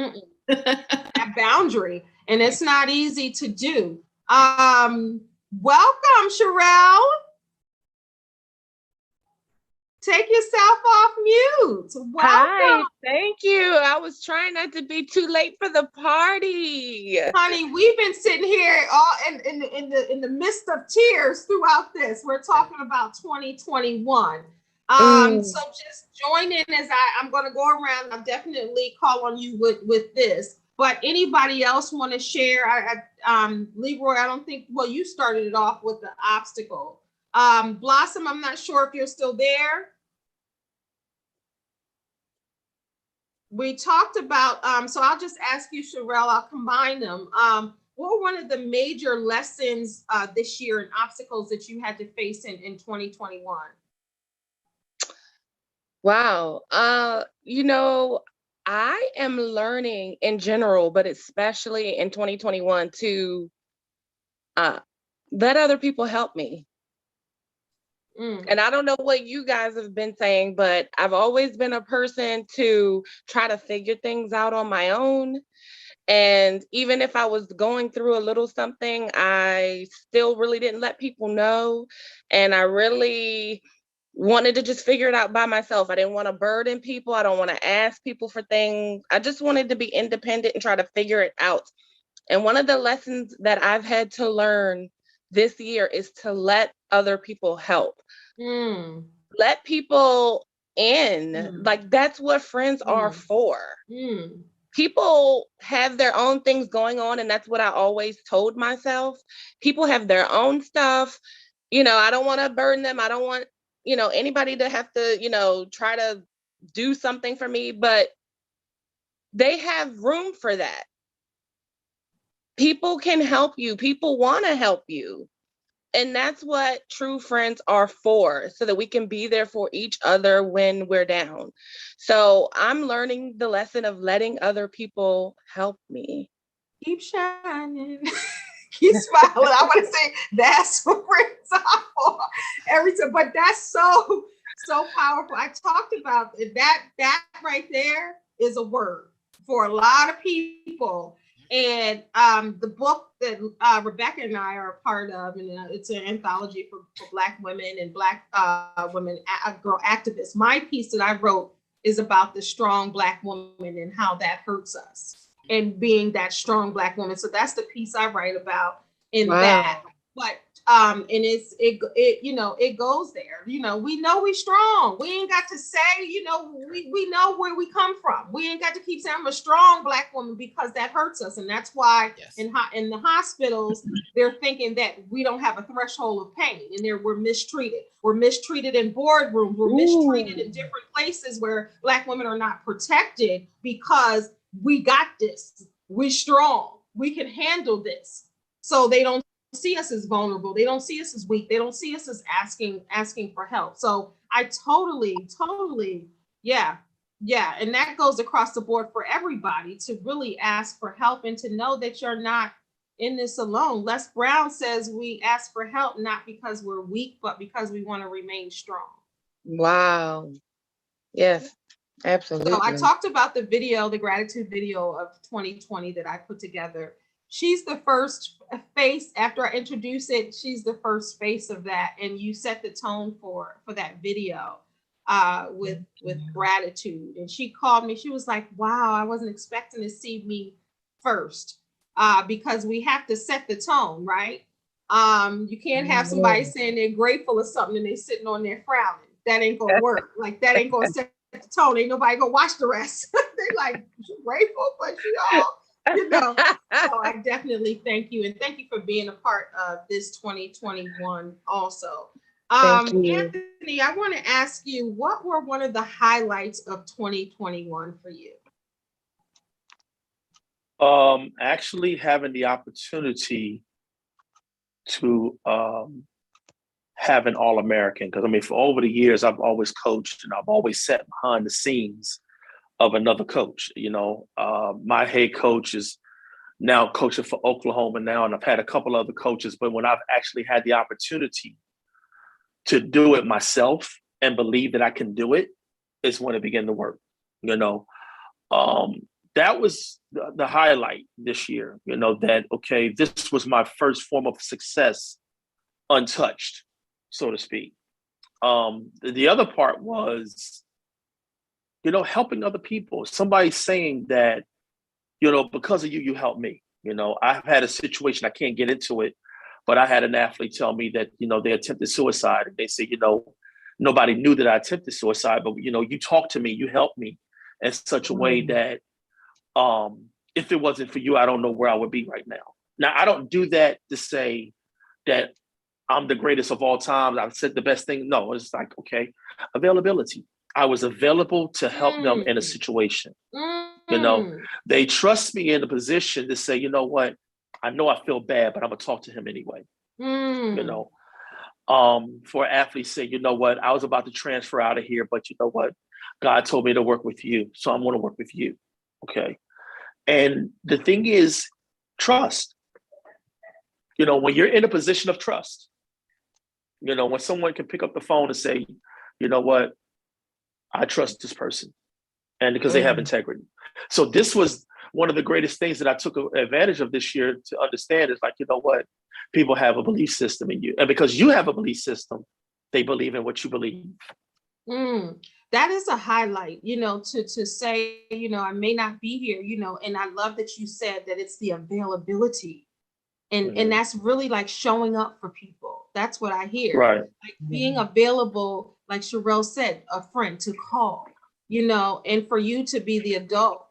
That boundary. And it's not easy to do. Welcome, Cherill. Take yourself off mute. Welcome. Hi, thank you. I was trying not to be too late for the party. Honey, we've been sitting here all in the midst of tears throughout this. We're talking about 2021. So just join in as I'm going to go around. I'll definitely call on you with this. But anybody else want to share? Leroy, I don't think, well, you started it off with the obstacle. Blossom, I'm not sure if you're still there. We talked about, so I'll just ask you, Cherill, I'll combine them. What were one of the major lessons this year and obstacles that you had to face in 2021? Wow. I am learning in general, but especially in 2021 to let other people help me. And I don't know what you guys have been saying, but I've always been a person to try to figure things out on my own. And even if I was going through a little something, I still really didn't let people know. And I really wanted to just figure it out by myself. I didn't want to burden people. I don't want to ask people for things. I just wanted to be independent and try to figure it out. And one of the lessons that I've had to learn this year is to let other people help. Let people in. Like, that's what friends are for. People have their own things going on, and that's what I always told myself. People have their own stuff. I don't want to burden them. I don't want, anybody to have to, try to do something for me, but they have room for that. People can help you. People want to help you. And that's what true friends are for, so that we can be there for each other when we're down. So I'm learning the lesson of letting other people help me. Keep shining. Keep smiling. I want to say that's what friends are for every time, but that's so powerful. I talked about it. That right there is a word for a lot of people. And the book that Rebecka and I are a part of, and it's an anthology for Black women and Black women, girl activists. My piece that I wrote is about the strong Black woman and how that hurts us, and being that strong Black woman. So that's the piece I write about in that. But And it goes there. We know we strong. We ain't got to say, we know where we come from. We ain't got to keep saying I'm a strong Black woman, because that hurts us. And that's why in the hospitals, they're thinking that we don't have a threshold of pain, and we're mistreated. We're mistreated in boardrooms. We're mistreated in different places where Black women are not protected, because we got this. We're strong. We can handle this. So they don't see us as vulnerable. They don't see us as weak. They don't see us as asking for help. So I totally, yeah. And that goes across the board for everybody, to really ask for help and to know that you're not in this alone. Les Brown says we ask for help not because we're weak, but because we want to remain strong. Wow. Yes, absolutely. So I talked about the gratitude video of 2020 that I put together. She's the first face, after I introduce it, she's the first face of that. And you set the tone for that video with gratitude. And she called me, she was like, wow, I wasn't expecting to see me first, because we have to set the tone, right? You can't have somebody saying they're grateful or something and they're sitting on there frowning. That ain't gonna work. Like, that ain't gonna set the tone. Ain't nobody gonna watch the rest. They're like, you grateful, but so I definitely thank you, and thank you for being a part of this 2021 also. Anthony, I want to ask you, what were one of the highlights of 2021 for you? Actually having the opportunity to have an All-American, because I mean, for over the years, I've always coached and I've always sat behind the scenes of another coach. My head coach is now coaching for Oklahoma now, and I've had a couple other coaches, but when I've actually had the opportunity to do it myself and believe that I can do it, is when it began to work. That was the highlight this year, that, okay, this was my first form of success untouched, so to speak. The other part was, helping other people. Somebody saying that, because of you, you helped me. I've had a situation, I can't get into it, but I had an athlete tell me that, they attempted suicide. And they said, nobody knew that I attempted suicide, but, you talked to me, you helped me in such a way that if it wasn't for you, I don't know where I would be right now. Now, I don't do that to say that I'm the greatest of all time. I've said the best thing. No, it's like, okay, availability. I was available to help them in a situation. They trust me in a position to say, you know what, I know I feel bad, but I'm gonna talk to him anyway. For athletes say, you know what, I was about to transfer out of here, but you know what, God told me to work with you, so I'm gonna work with you. Okay. And the thing is, trust. When you're in a position of trust, when someone can pick up the phone and say, you know what, I trust this person, and because they have integrity. So this was one of the greatest things that I took advantage of this year to understand, is like, you know what, people have a belief system in you. And because you have a belief system, they believe in what you believe. That is a highlight, to say, I may not be here, and I love that you said that it's the availability. And that's really like showing up for people. That's what I hear. Right. Like being available, like Cherill said, a friend to call, and for you to be the adult,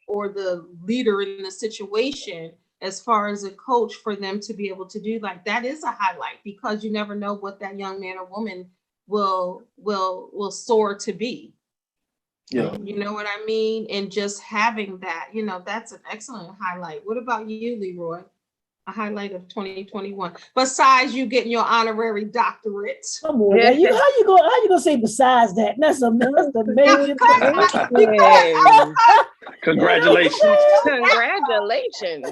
or the leader in the situation, as far as a coach, for them to be able to do like that is a highlight, because you never know what that young man or woman will soar to be. Yeah. You know what I mean? And just having that, that's an excellent highlight. What about you, Leroy? A highlight of 2021, besides you getting your honorary doctorate? Come on, how you gonna say besides that? That's a major thing. Congratulations. Congratulations.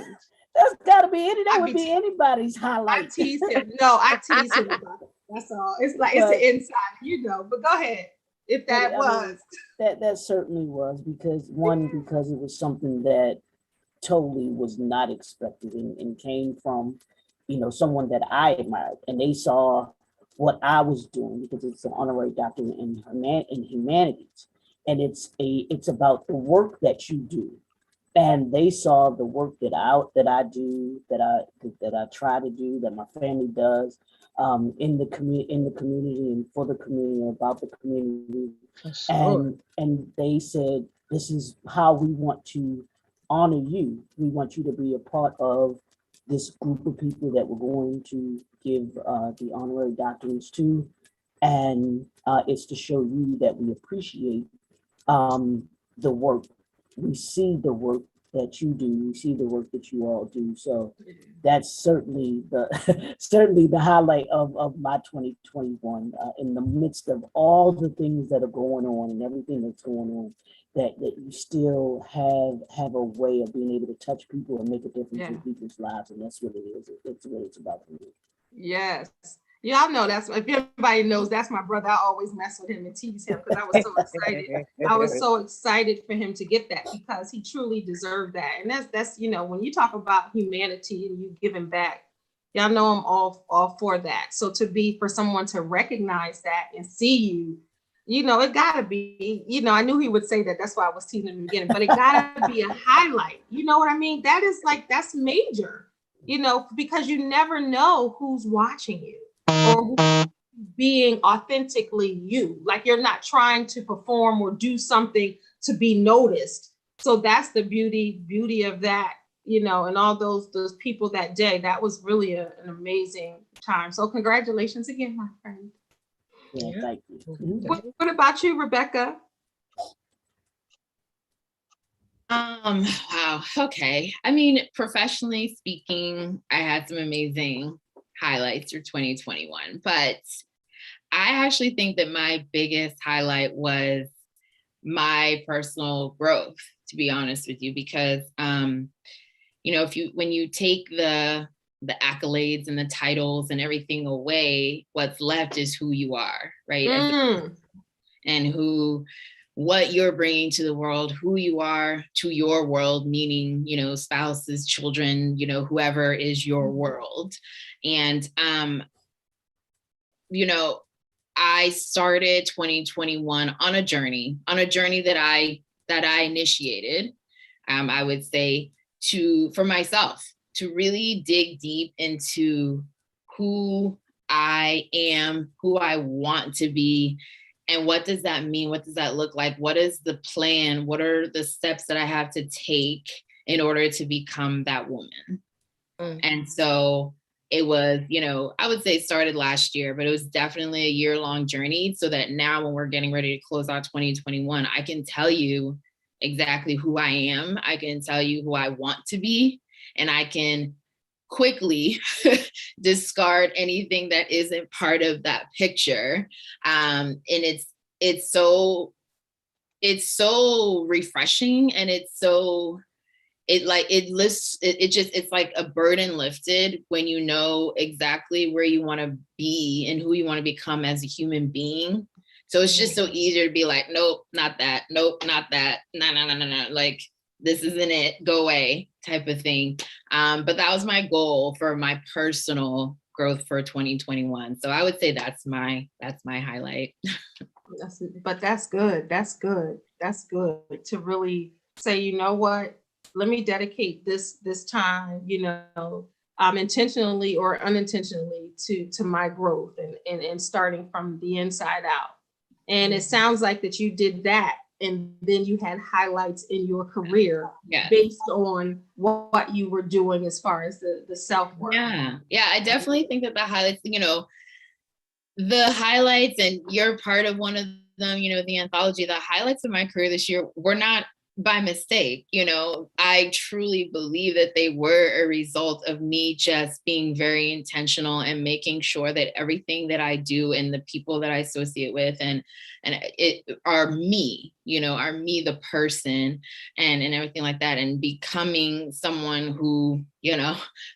That's gotta be that would be anybody's highlight. I tease him. No, I tease him about it. That's all. It's like it's an inside, but go ahead. If that was. That certainly was, because it was something that totally was not expected and came from, someone that I admired, and they saw what I was doing, because it's an honorary doctorate in humanities, and it's about the work that you do, and they saw the work that I do, that I try to do, that my family does, in the community and for the community, about the community. Sure. And they said, this is how we want to honor you. We want you to be a part of this group of people that we're going to give the honorary doctorates to. And it's to show you that we appreciate the work. We see the work that you do. We see the work that you all do. So that's certainly the highlight of my 2021, in the midst of all the things that are going on and everything that's going on, that you still have a way of being able to touch people and make a difference in people's lives. And that's what it is. It's what it's about for me. Yes. Y'all know if everybody knows, that's my brother. I always mess with him and tease him because I was so excited. I was so excited for him to get that because he truly deserved that. And that's when you talk about humanity and you giving back, y'all know I'm all for that. So for someone to recognize that and see you, it gotta be, I knew he would say that. That's why I was teasing him in the beginning, but it gotta be a highlight. You know what I mean? That is that's major, because you never know who's watching you. Or being authentically you, like you're not trying to perform or do something to be noticed. So that's the beauty of that, and all those people that day. That was really an amazing time. So congratulations again, my friend. Yeah, thank you. What about you, Rebecka? Wow. Okay. I mean, professionally speaking, I had some amazing highlights for 2021, but I actually think that my biggest highlight was my personal growth, to be honest with you, because when you take the accolades and the titles and everything away, what's left is who you are, right? And what you're bringing to the world, who you are to your world, meaning, spouses, children, whoever is your world. And, I started 2021 on a journey that I initiated, I would say, for myself, to really dig deep into who I am, who I want to be. And what does that mean? What does that look like? What is the plan? What are the steps that I have to take in order to become that woman? And so it was, I would say it started last year, but it was definitely a year-long journey, so that now when we're getting ready to close out 2021, I can tell you exactly who I am. I can tell you who I want to be, and I can quickly discard anything that isn't part of that picture. And it's so refreshing, and it's like a burden lifted when you know exactly where you want to be and who you want to become as a human being. So it's just so easier to be like, nope, not that. Nope, not that. No. Like, this isn't it. Go away, type of thing. But that was my goal for my personal growth for 2021. So I would say that's my highlight. But that's good. That's good to really say, you know what? Let me dedicate this time, intentionally or unintentionally to my growth and starting from the inside out. And it sounds like that you did that. And then you had highlights in your career based on what you were doing as far as the self-work. Yeah, I definitely think that the highlights, the highlights, and you're part of one of them, the anthology, the highlights of my career this year were not by mistake. I truly believe that they were a result of me just being very intentional and making sure that everything that I do and the people that I associate with and it are me, the person and everything like that, and becoming someone who,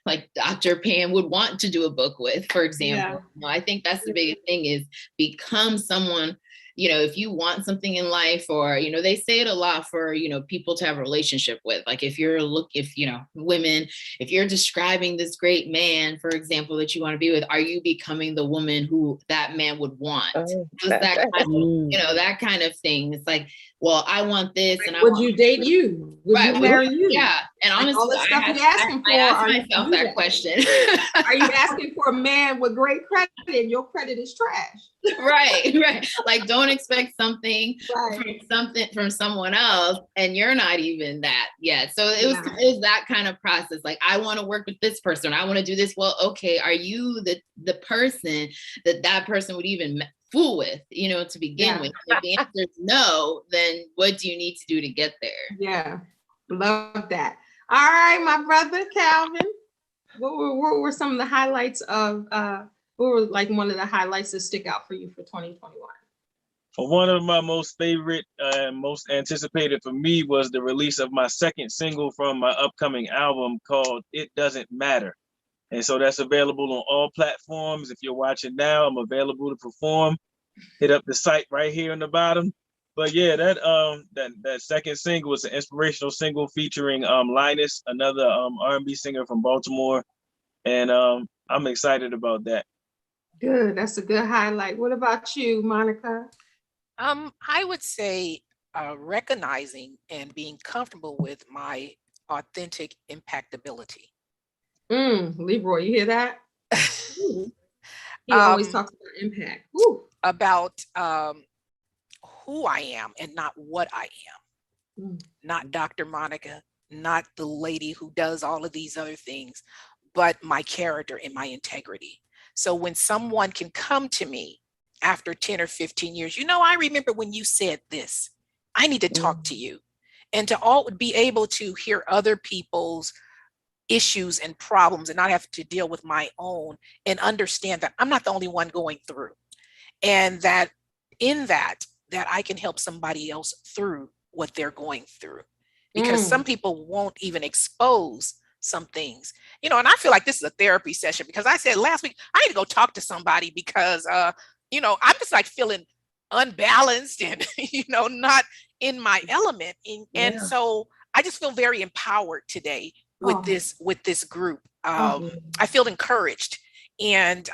like Dr. Pam would want to do a book with, for example. I think that's the biggest thing, is become someone you know, if you want something in life, or, you know, they say it a lot for, you know, people to have a relationship with, like if you know, women, if you're describing this great man, for example, that you want to be with, are you becoming the woman who that man would want? Oh. Just that kind of, you know, that kind of thing. It's like, well, I want this, and I Would want you date you? Would right, you marry you? yeah. And Like honestly, all the stuff I you asking for, asked are you myself do that that? question. Are you asking for a man with great credit and your credit is trash? Right. Like, don't expect something Right. from someone else, and you're not even that yet. So it was that kind of process. Like, I want to work with this person. I want to do this. Well, okay, are you the person that person would even fool with, you know, to begin with? If the answer is no, then what do you need to do to get there? Yeah, love that. All right, my brother Calvin, what were some of the highlights of what were like one of the highlights that stick out for you for 2021? One of my most favorite and most anticipated for me was the release of my second single from my upcoming album called It Doesn't Matter. And so that's available on all platforms. If you're watching now, I'm available to perform. Hit up the site right here on the bottom. But yeah, that second single was an inspirational single featuring Lenice, another R&B singer from Baltimore. And I'm excited about that. Good, that's a good highlight. What about you, Monica? I would say recognizing and being comfortable with my authentic impactability. Leroy, you hear that? He always talks about impact. Woo. About who I am and not what I am. Not Dr. Monica, not the lady who does all of these other things, but my character and my integrity. So when someone can come to me after 10 or 15 years, you know, I remember when you said this, I need to talk to you. And to all be able to hear other people's issues and problems and not have to deal with my own, and understand that I'm not the only one going through, and that in that I can help somebody else through what they're going through, because some people won't even expose some things, you know. And I feel like this is a therapy session, because I said last week I need to go talk to somebody, because you know, I'm just like feeling unbalanced and you know, not in my element. And so I just feel very empowered today with this group. I feel encouraged. And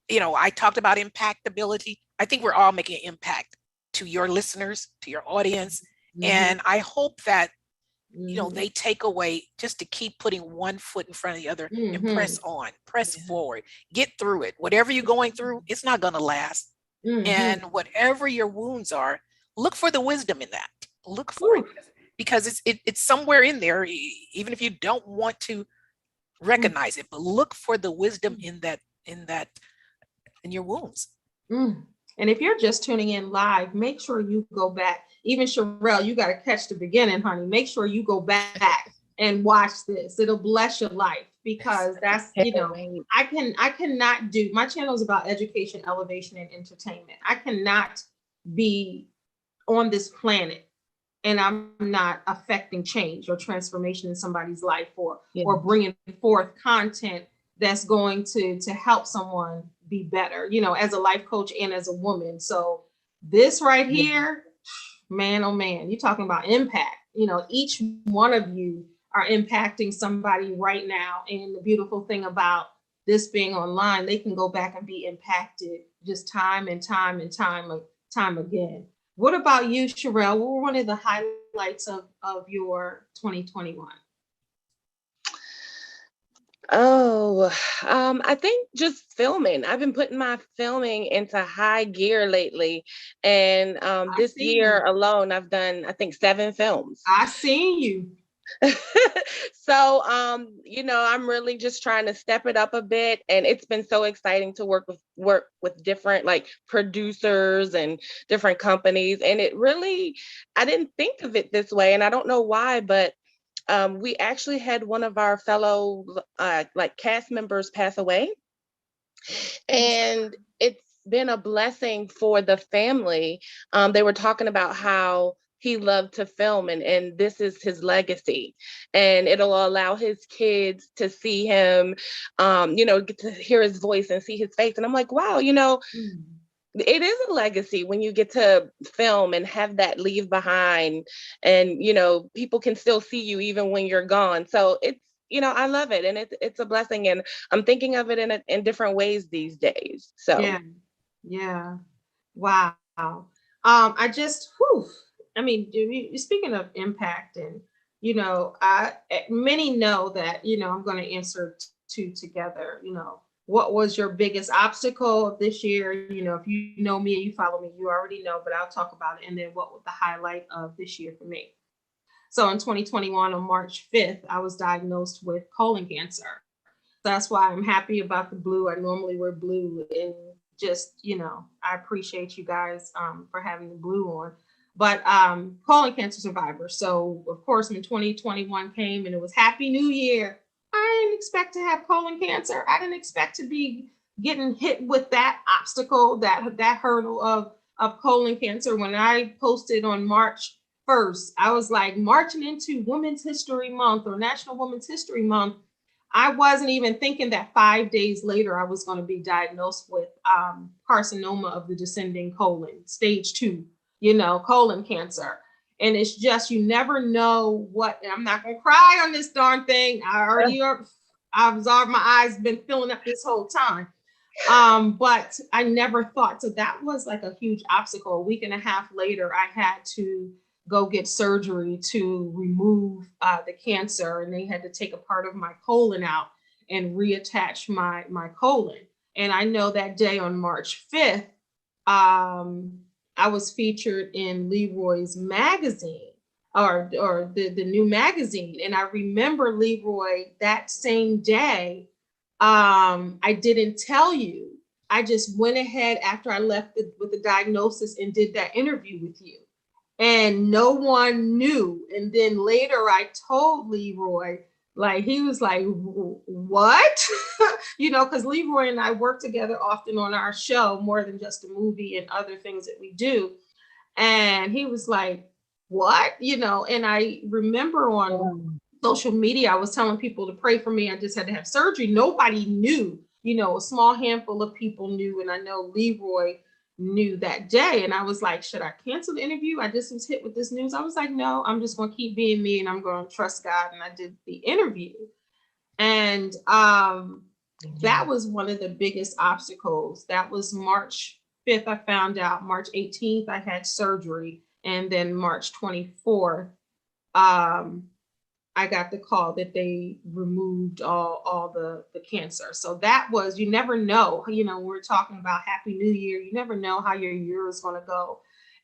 you know, I talked about impactability. I think we're all making an impact to your listeners, to your audience. And I hope that, you know, they take away just to keep putting one foot in front of the other and press on, press forward, get through it. Whatever you're going through, it's not going to last. And whatever your wounds are, look for the wisdom in that. Look for it, because it's somewhere in there, even if you don't want to recognize it, but look for the wisdom in your wounds. And if you're just tuning in live, make sure you go back. Even Cherill, you got to catch the beginning, honey. Make sure you go back and watch this. It'll bless your life, because that's, you know, I cannot do, my channel is about education, elevation, and entertainment. I cannot be on this planet and I'm not affecting change or transformation in somebody's life, or bringing forth content that's going to help someone be better, you know, as a life coach and as a woman. So this right here, man, oh man, you're talking about impact. You know, each one of you are impacting somebody right now. And the beautiful thing about this being online, they can go back and be impacted just time and time and time again. What about you, Cherill? What were one of the highlights of your 2021? I think just filming. I've been putting my filming into high gear lately. And this year alone, I've done, I think, 7 films. I seen you. So, you know, I'm really just trying to step it up a bit. And it's been so exciting to work with different like producers and different companies. And it really, I didn't think of it this way. And I don't know why, but we actually had one of our fellow like cast members pass away, and it's been a blessing for the family. They were talking about how he loved to film, and this is his legacy, and it'll allow his kids to see him, you know, get to hear his voice and see his face. And I'm like, wow, you know, it is a legacy when you get to film and have that leave behind, and people can still see you even when you're gone. So it's, I love it, and it's a blessing, and I'm thinking of it in different ways these days. So yeah. Wow. I just, I mean, speaking of impact, and many know that I'm going to answer two together. What was your biggest obstacle of this year? If you know me and you follow me, you already know, but I'll talk about it. And then what was the highlight of this year for me? So in 2021, on March 5th, I was diagnosed with colon cancer. That's why I'm happy about the blue. I normally wear blue, and just, I appreciate you guys for having the blue on. But colon cancer survivor. So of course, when 2021 came and it was Happy New Year, I didn't expect to have colon cancer. I didn't expect to be getting hit with that obstacle, that hurdle of colon cancer. When I posted on March 1st, I was like marching into Women's History Month or National Women's History Month. I wasn't even thinking that 5 days later I was going to be diagnosed with carcinoma of the descending colon, stage 2, colon cancer. And it's just, you never know what, and I'm not going to cry on this darn thing. I've absorbed, my eyes been filling up this whole time. But I never thought, so that was like a huge obstacle. A week and a half later, I had to go get surgery to remove the cancer, and they had to take a part of my colon out and reattach my colon. And I know that day on March 5th, I was featured in Leroy's magazine, or the new magazine. And I remember, Leroy, that same day, I didn't tell you. I just went ahead after I left with the diagnosis and did that interview with you. And no one knew. And then later I told Leroy, like, he was like, what? Because Leroy and I work together often on our show, more than just a movie and other things that we do. And he was like, what? And I remember on social media, I was telling people to pray for me. I just had to have surgery. Nobody knew, a small handful of people knew. And I know Leroy knew that day. And I was like, should I cancel the interview? I just was hit with this news. I was like, no, I'm just going to keep being me, and I'm going to trust God. And I did the interview. And that was one of the biggest obstacles. That was March 5th. I found out March 18th, I had surgery. And then March 24th, I got the call that they removed all the cancer. So that was, you never know, we're talking about Happy New Year. You never know how your year is going to go.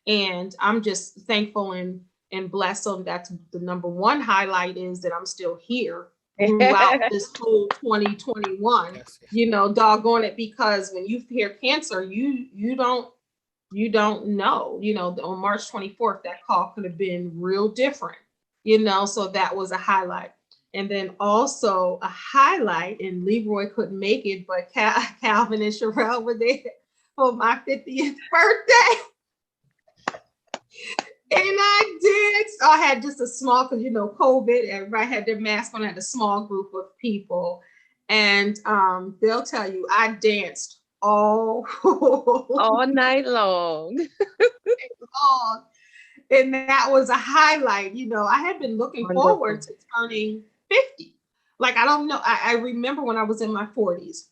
And I'm just thankful and blessed. So that's the number one highlight, is that I'm still here throughout this whole 2021, doggone it, because when you hear cancer, you don't know, on March 24th, that call could have been real different. So that was a highlight. And then also a highlight, and Leroy couldn't make it, but Calvin and Cherill were there for my 50th birthday. And I did. So I had just a small, because COVID, everybody had their mask on. I had a small group of people. And they'll tell you, I danced all night long. And that was a highlight. I had been looking forward to turning 50. Like, I don't know. I remember when I was in my 40s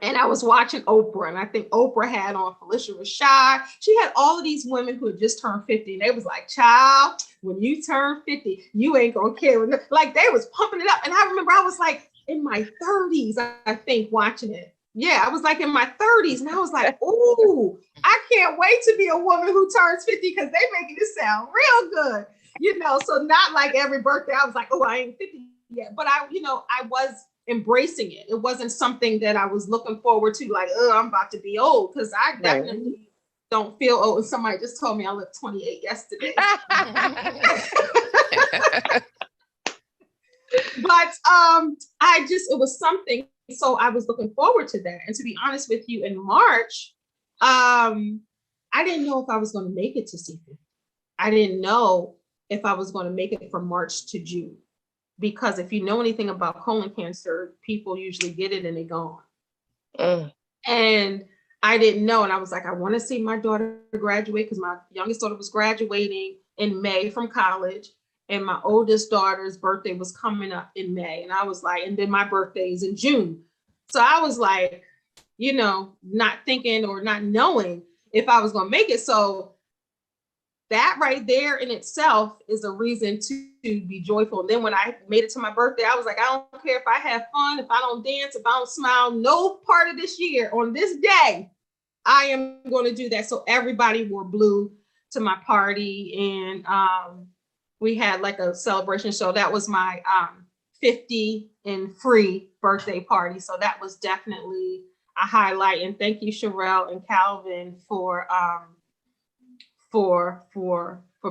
and I was watching Oprah, and I think Oprah had on Felicia Rashad. She had all of these women who had just turned 50, and they was like, child, when you turn 50, you ain't gonna care. Like, they was pumping it up. And I remember I was like in my 30s, I think, watching it. Yeah, I was like in my 30s, and I was like, ooh, I can't wait to be a woman who turns 50, because they making it sound real good, so not like every birthday I was like, oh, I ain't 50 yet, but I was embracing it. It wasn't something that I was looking forward to, like, oh, I'm about to be old, because I definitely don't feel old. And somebody just told me I looked 28 yesterday. But it was something. So I was looking forward to that. And to be honest with you, in March, I didn't know if I was going to make it to C50. I didn't know if I was going to make it from March to June, because if you know anything about colon cancer, people usually get it and they're gone. And I didn't know. And I was like, I want to see my daughter graduate because my youngest daughter was graduating in May from college. And my oldest daughter's birthday was coming up in May. And I was like, and then my birthday is in June. So I was like, you know, not thinking or not knowing if I was going to make it. So that right there in itself is a reason to be joyful. And then when I made it to my birthday, I was like, I don't care if I have fun, if I don't dance, if I don't smile, no part of this year on this day, I am going to do that. So everybody wore blue to my party. And we had like a celebration. So that was my 50 and free birthday party. So that was definitely a highlight. And thank you, Cherill and Calvin, for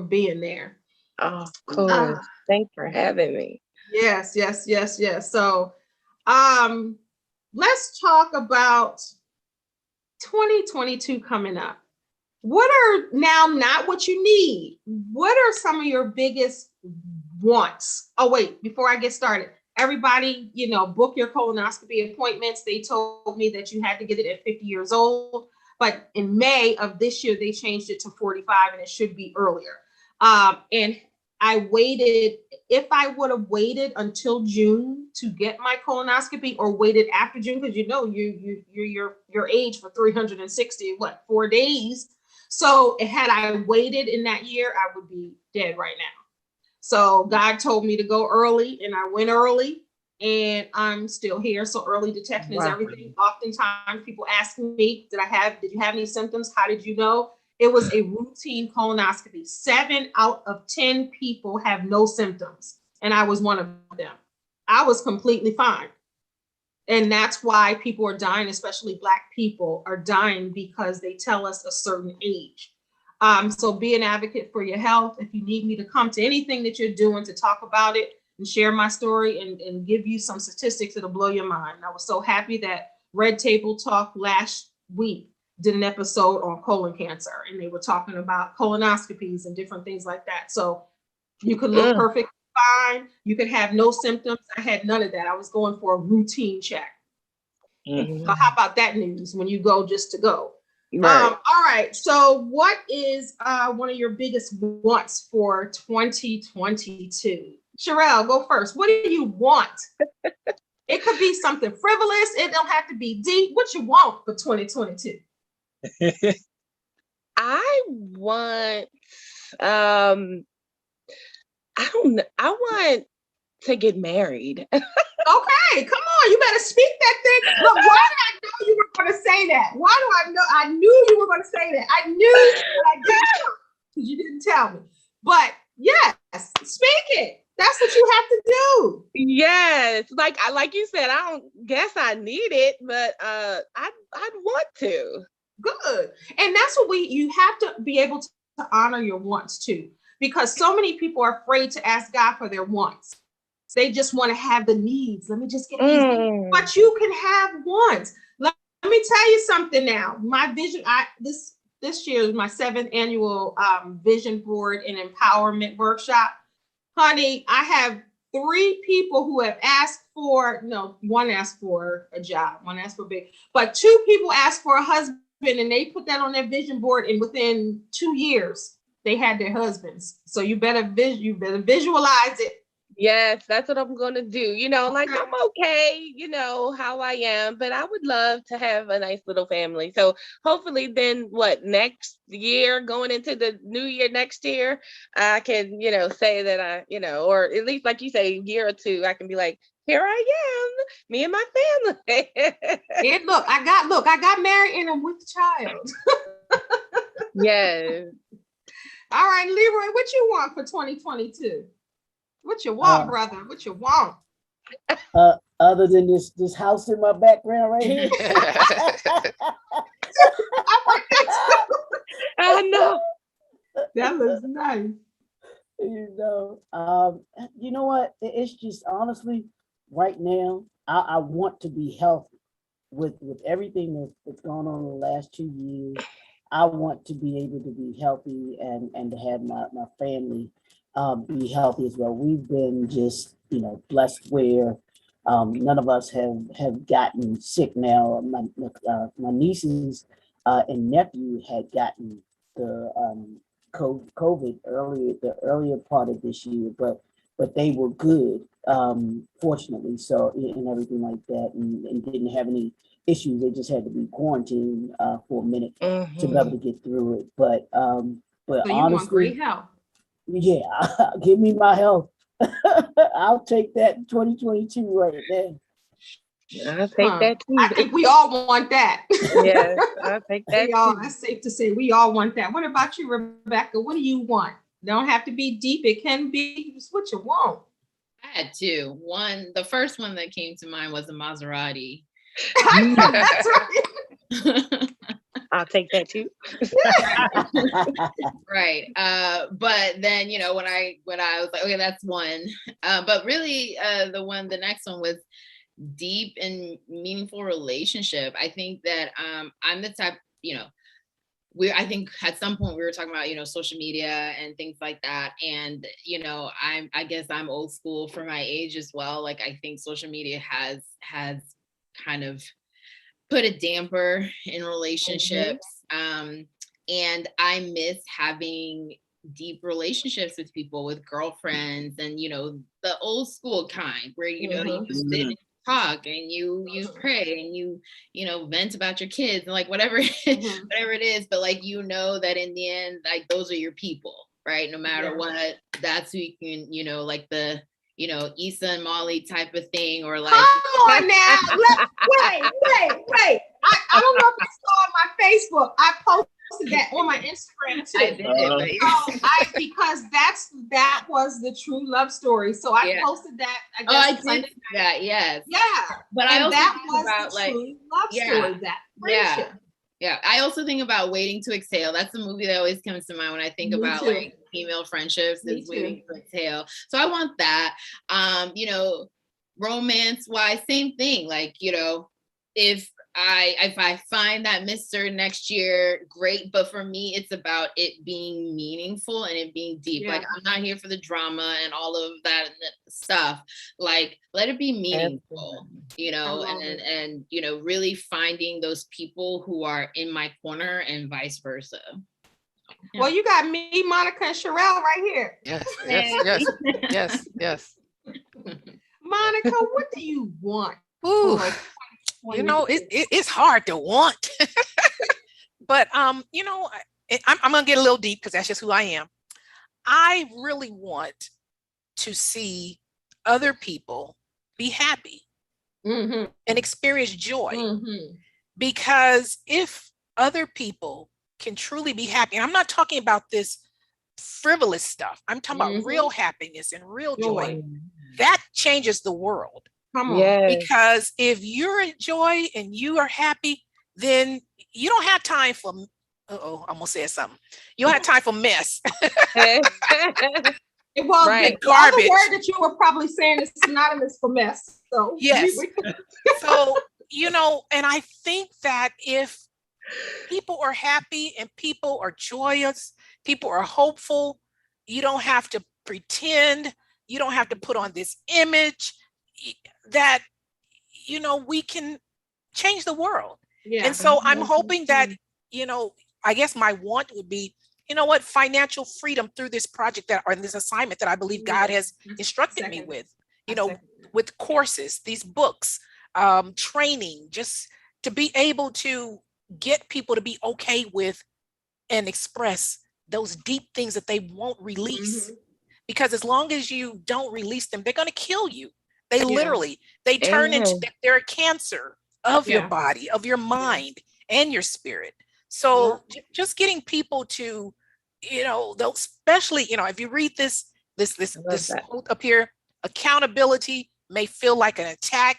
being there. Oh, cool. Thanks for having me. Yes. So let's talk about 2022 coming up. What are now not what you need? What are some of your biggest wants? Oh, wait, before I get started, everybody, you know, book your colonoscopy appointments. They told me that you had to get it at 50 years old. But in May of this year, they changed it to 45 and it should be earlier. And I waited, if I would have waited until June to get my colonoscopy or waited after June, because you know, your age for 360, 4 days. So had I waited in that year, I would be dead right now. So God told me to go early and I went early. And I'm still here. So early detection is everything. Oftentimes people ask me, did you have any symptoms? How did you know? It was a routine colonoscopy. 7 out of 10 people have no symptoms. And I was one of them. I was completely fine. And that's why people are dying, especially Black people are dying because they tell us a certain age. So be an advocate for your health. If you need me to come to anything that you're doing to talk about it, and share my story and give you some statistics that'll blow your mind. I was so happy that Red Table Talk last week did an episode on colon cancer, and they were talking about colonoscopies and different things like that. So you could look perfectly fine. You could have no symptoms. I had none of that. I was going for a routine check. So how about that news when you go just to go? Right. All right. So what is one of your biggest wants for 2022? Cherill, go first. What do you want? It could be something frivolous. It don't have to be deep. What you want for 2022? I want, I don't know. I want to get married. Okay, come on. You better speak that thing. Look, why did I know you were going to say that? Why do I know? I knew you were going to say that. I knew, but I didn't know because you didn't tell me. But yes, speak it. That's what you have to do. Yes, like you said, I don't guess I need it, but I'd want to. Good. And that's what you have to be able to honor your wants too, because so many people are afraid to ask God for their wants. They just want to have the needs. Let me just get these. But you can have wants. Let me tell you something now. My vision, this year is my 7th annual vision board and empowerment workshop. Honey, I have 3 people who have asked for, one asked for a job, one asked for big, but 2 people asked for a husband and they put that on their vision board and within 2 years, they had their husbands. So you better visualize it. Yes, that's what I'm going to do. Like I'm okay, how I am, but I would love to have a nice little family. So hopefully then next year, going into the new year next year, I can, say that I, or at least like you say, a year or 2, I can be like, here I am, me and my family. And look, I got married and I'm with child. Yes. All right, Leroy, what you want for 2022? What you want, brother? What you want? Other than this house in my background right here. I know. That looks nice. You know what? It's just honestly, right now, I want to be healthy with everything that's gone on in the last 2 years. I want to be able to be healthy and to have my family be healthy as well. We've been just, blessed where None of us have gotten sick now. My nieces and nephew had gotten the COVID the earlier part of this year, but they were good, fortunately. So and everything like that, and didn't have any issues. They just had to be quarantined for a minute to be able to get through it. But So you honestly, want great health. yeah, give me my health. I'll take that in 2022 right there. I'll take that too. I think we all want that. Yes, I'll take that too. That's safe to say we all want that. What about you, Rebecka? What do you want? Don't have to be deep. It can be just what you want. I had two. One, the first one that came to mind was a Maserati. That's right. I'll take that too. Right. But then, when I was like, okay, that's one. But really, the next one was deep and meaningful relationship. I think that I'm the type, I think at some point we were talking about, social media and things like that. And, I guess I'm old school for my age as well. Like, I think social media has kind of put a damper in relationships. And I miss having deep relationships with people, with girlfriends, and, the old school kind where, you sit and talk and you pray and you vent about your kids and like whatever whatever it is, but like that in the end, like those are your people, right? No matter what, that's who you can, like the Issa and Molly type of thing, or like, come on now. Wait. I don't know if you saw on my Facebook. I posted that on my Instagram too. I did, because that was the true love story. So I posted that. I did see that. Yes. Yeah. But I also that think was about the true love story. That friendship. Yeah. I also think about Waiting to Exhale. That's the movie that always comes to mind when I think about like female friendships, is Waiting to Exhale. So I want that. Romance wise, same thing. Like, if I find that Mr. next year, great. But for me, it's about it being meaningful and it being deep. Yeah. Like, I'm not here for the drama and all of that stuff. Like, let it be meaningful, and really finding those people who are in my corner and vice versa. Yeah. Well, you got me, Monica, and Cherill right here. Yes. Monica, what do you want? Ooh. It's hard to want, but I'm gonna get a little deep because that's just who I am. I really want to see other people be happy and experience joy, because if other people can truly be happy, and I'm not talking about this frivolous stuff, I'm talking about real happiness and real joy, that changes the world. Because if you're in joy and you are happy, then you don't have time for, I'm gonna say something. You don't have time for mess. Well, the other word that you were probably saying is synonymous for mess. So yes. So, and I think that if people are happy and people are joyous, people are hopeful, you don't have to pretend, you don't have to put on this image, that we can change the world. And so I'm hoping that I guess my want would be financial freedom through this project or this assignment that I believe God has instructed me with, with courses, these books, training, just to be able to get people to be okay with and express those deep things that they won't release. Because as long as you don't release them, they're going to kill you. They literally, they turn into, they're a cancer of your body, of your mind and your spirit. So just getting people to, especially, if you read this quote up here, accountability may feel like an attack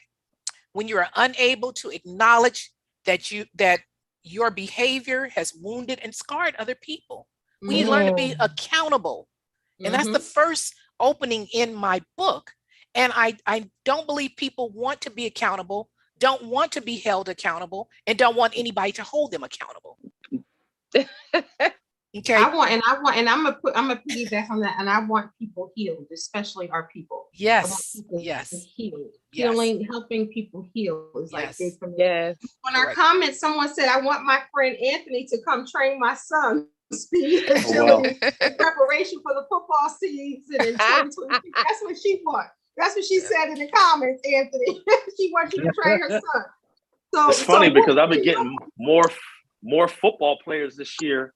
when you are unable to acknowledge that your behavior has wounded and scarred other people. We learn to be accountable. And that's the first opening in my book. And I don't believe people want to be accountable, don't want to be held accountable, and don't want anybody to hold them accountable. Okay. I'm gonna piggyback on that, and I want people healed, especially our people. I want Yes. people Yes. healed. Yes. Healing, helping people heal is like Yes. big for me. Yes. On our Correct. comments, someone said, I want my friend Anthony to come train my son speed wow. agility in preparation for the football season in 2022. That's what she wants. That's what she said in the comments, Anthony. She wants you to train her son. So It's funny because I've what been getting more football players this year.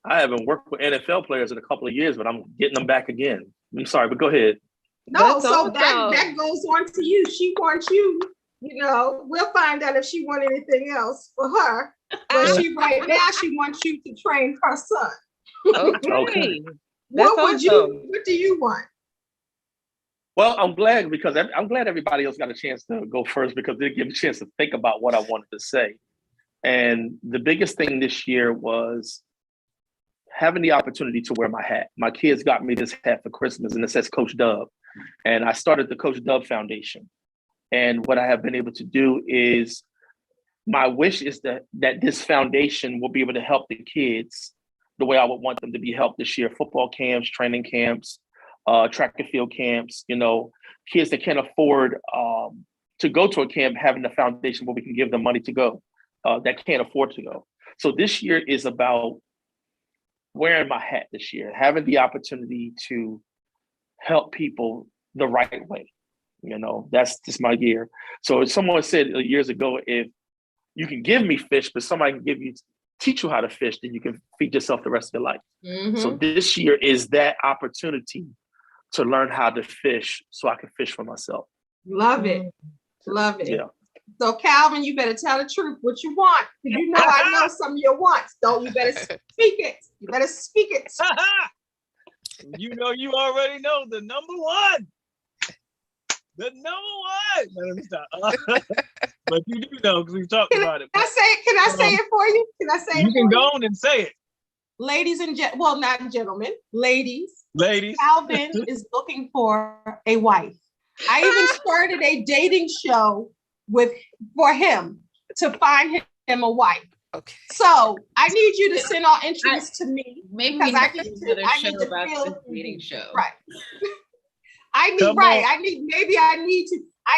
I haven't worked with NFL players in a couple of years, but I'm getting them back again. I'm sorry, but go ahead. No, That's so that awesome. goes on to you. She wants you, we'll find out if she wants anything else for her. But right now she wants you to train her son. Okay. That's What do you want? Well, I'm glad because I'm glad everybody else got a chance to go first because they give a chance to think about what I wanted to say. And the biggest thing this year was having the opportunity to wear my hat. My kids got me this hat for Christmas and it says Coach Dub. And I started the Coach Dub Foundation. And what I have been able to do is my wish is that this foundation will be able to help the kids the way I would want them to be helped this year. Football camps, training camps, track and field camps, kids that can't afford to go to a camp, having a foundation where we can give them money to go that can't afford to go. So this year is about wearing my hat this year, having the opportunity to help people the right way. That's just my year. So someone said years ago, if you can give me fish, but somebody can teach you how to fish, then you can feed yourself the rest of your life. Mm-hmm. So this year is that opportunity to learn how to fish so I can fish for myself. Love it. Love it. Yeah. So Calvin, you better tell the truth what you want. Because I know some of your wants. You better speak it. You better speak it. You already know the number one. The number one. No, let me stop. But you do know because we've talked about it. Can I say it for you? Can I say it? You can go on and say it. Ladies and not gentlemen, ladies. Ladies. Calvin is looking for a wife. I even started a dating show for him to find him a wife. Okay. So I need you to send all entries to me. Maybe because I need to about feel the dating show. Right. I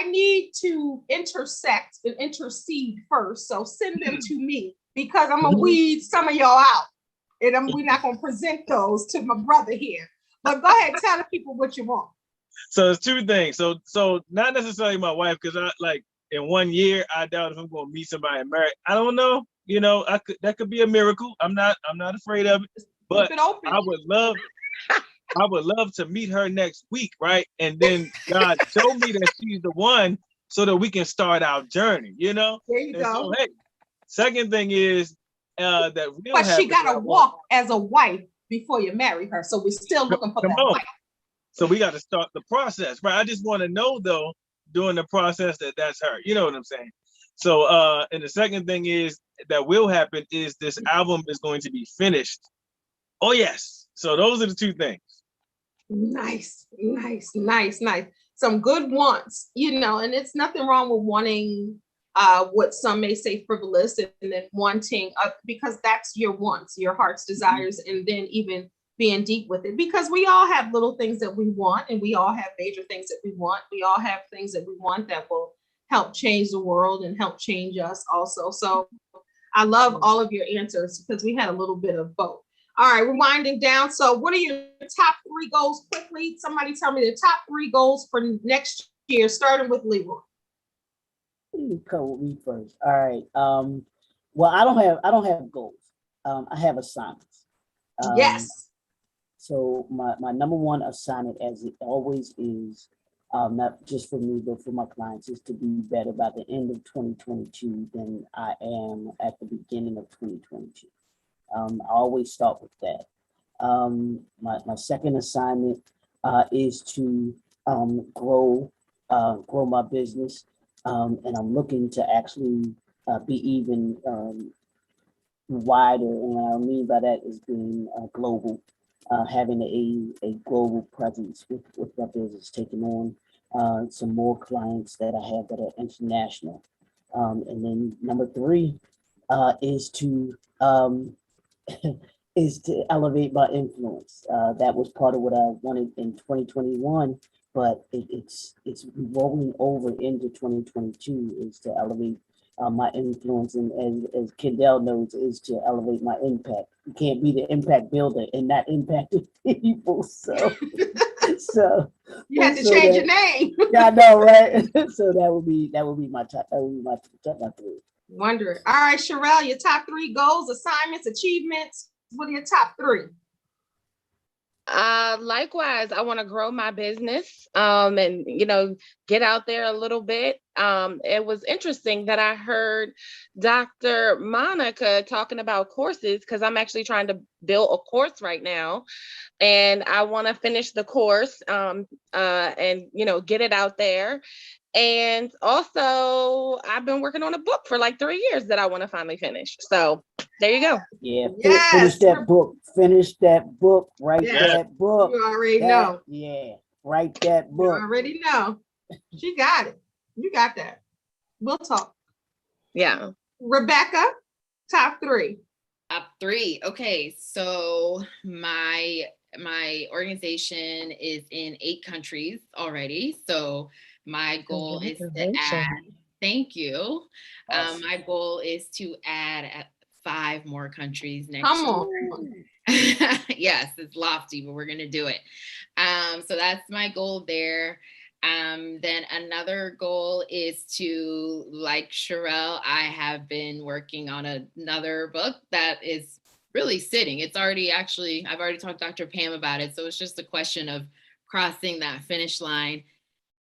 need to intersect and intercede first. So send them to me because I'm gonna weed some of y'all out. And we're not gonna present those to my brother here. But go ahead, tell the people what you want. So it's two things. So not necessarily my wife, because in 1 year, I doubt if I'm gonna meet somebody and marry. I don't know. That could be a miracle. I'm not afraid of it. But I would love to meet her next week, right? And then God show me that she's the one so that we can start our journey, There you go. So, hey, second thing is that real. But she gotta walk as a wife before you marry her. So we're still looking for that wife. So we got to start the process, right? I just want to know though, during the process that's her. You know what I'm saying? So and the second thing is that will happen is this album is going to be finished. Oh yes. So those are the two things. Nice. Some good wants, and it's nothing wrong with wanting what some may say frivolous and then wanting because that's your wants, your heart's desires, and then even being deep with it, because we all have little things that we want and we all have major things that we want. We all have things that we want that will help change the world and help change us also. So I love all of your answers because we had a little bit of both. All right, we're winding down. So what are your top 3 goals quickly? Somebody tell me the top 3 goals for next year, starting with Leroy. You come with me first. All right. Well, I don't have goals. I have assignments. Yes. So my number one assignment, as it always is, not just for me, but for my clients, is to be better by the end of 2022 than I am at the beginning of 2022. I always start with that. My second assignment is to grow my business, and I'm looking to actually be even wider. And what I mean by that is being global. Having a global presence with my business, taking on some more clients that I have that are international. And then number 3 is to is to elevate my influence. That was part of what I wanted in 2021, but it's rolling over into 2022 is to elevate my influence, and as Kendell knows, is to elevate my impact. You can't be the impact builder and not impact people. So You had to change your name. Yeah, I know, right? So that would be my top. That would be my top three. Wondering. All right, Cherill, your top 3 goals, assignments, achievements. What are your top 3? Likewise, I want to grow my business, and get out there a little bit. It was interesting that I heard Dr. Monica talking about courses, because I'm actually trying to build a course right now, and I want to finish the course, and get it out there. And also, I've been working on a book for like 3 years that I want to finally finish. So there you go. Yeah, Yes. finish that book. Finish that book. Write Yes. that book. You already know. Yeah, write that You book. already know. She got it. You got that. We'll talk. Yeah. Rebecka, top 3. Top 3. Okay, so my organization is in 8 countries already. So my goal is to add. Thank you. Awesome. My goal is to add 5 more countries next Come year. on. Yes, it's lofty, but we're gonna do it. So that's my goal there. Then another goal is to, like Cherill, I have been working on another book that is really sitting. It's already I've already talked to Dr. Pam about it. So it's just a question of crossing that finish line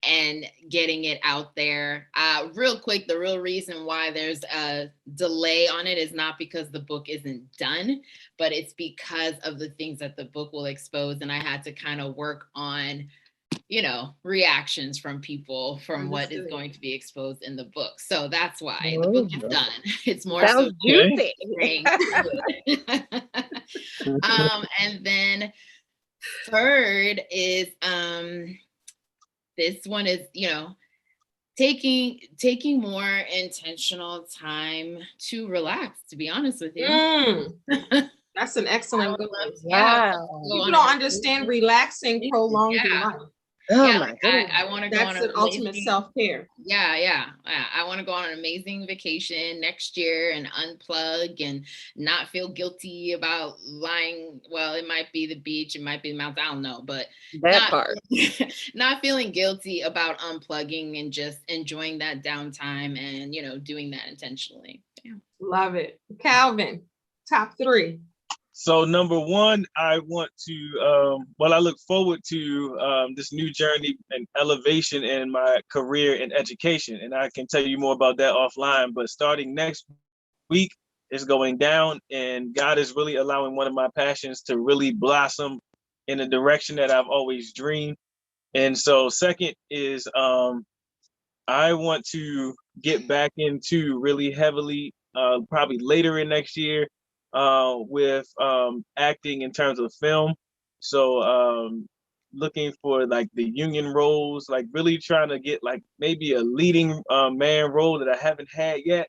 and getting it out there. Real quick, the real reason why there's a delay on it is not because the book isn't done, but it's because of the things that the book will expose. And I had to kind of work on, reactions from people from what is going to be exposed in the book. So that's why the book is done. It's more Sounds juicy. And then third is this one is, taking more intentional time to relax, to be honest with you. That's an excellent goal. Wow. People don't understand relaxing prolongs your life. Oh Yeah, my goodness. I want to go on That's an ultimate self-care. Yeah. I want to go on an amazing vacation next year and unplug and not feel guilty about lying. Well, it might be the beach, it might be the mountain, I don't know, but not feeling guilty about unplugging and just enjoying that downtime and, doing that intentionally. Yeah. Love it. Calvin, top 3. So number 1, I want to, I look forward to this new journey and elevation in my career in education. And I can tell you more about that offline, but starting next week is going down, and God is really allowing one of my passions to really blossom in a direction that I've always dreamed. And so second is I want to get back into really heavily, probably later in next year, with acting in terms of film. So looking for like the union roles, like really trying to get like maybe a leading man role that I haven't had yet,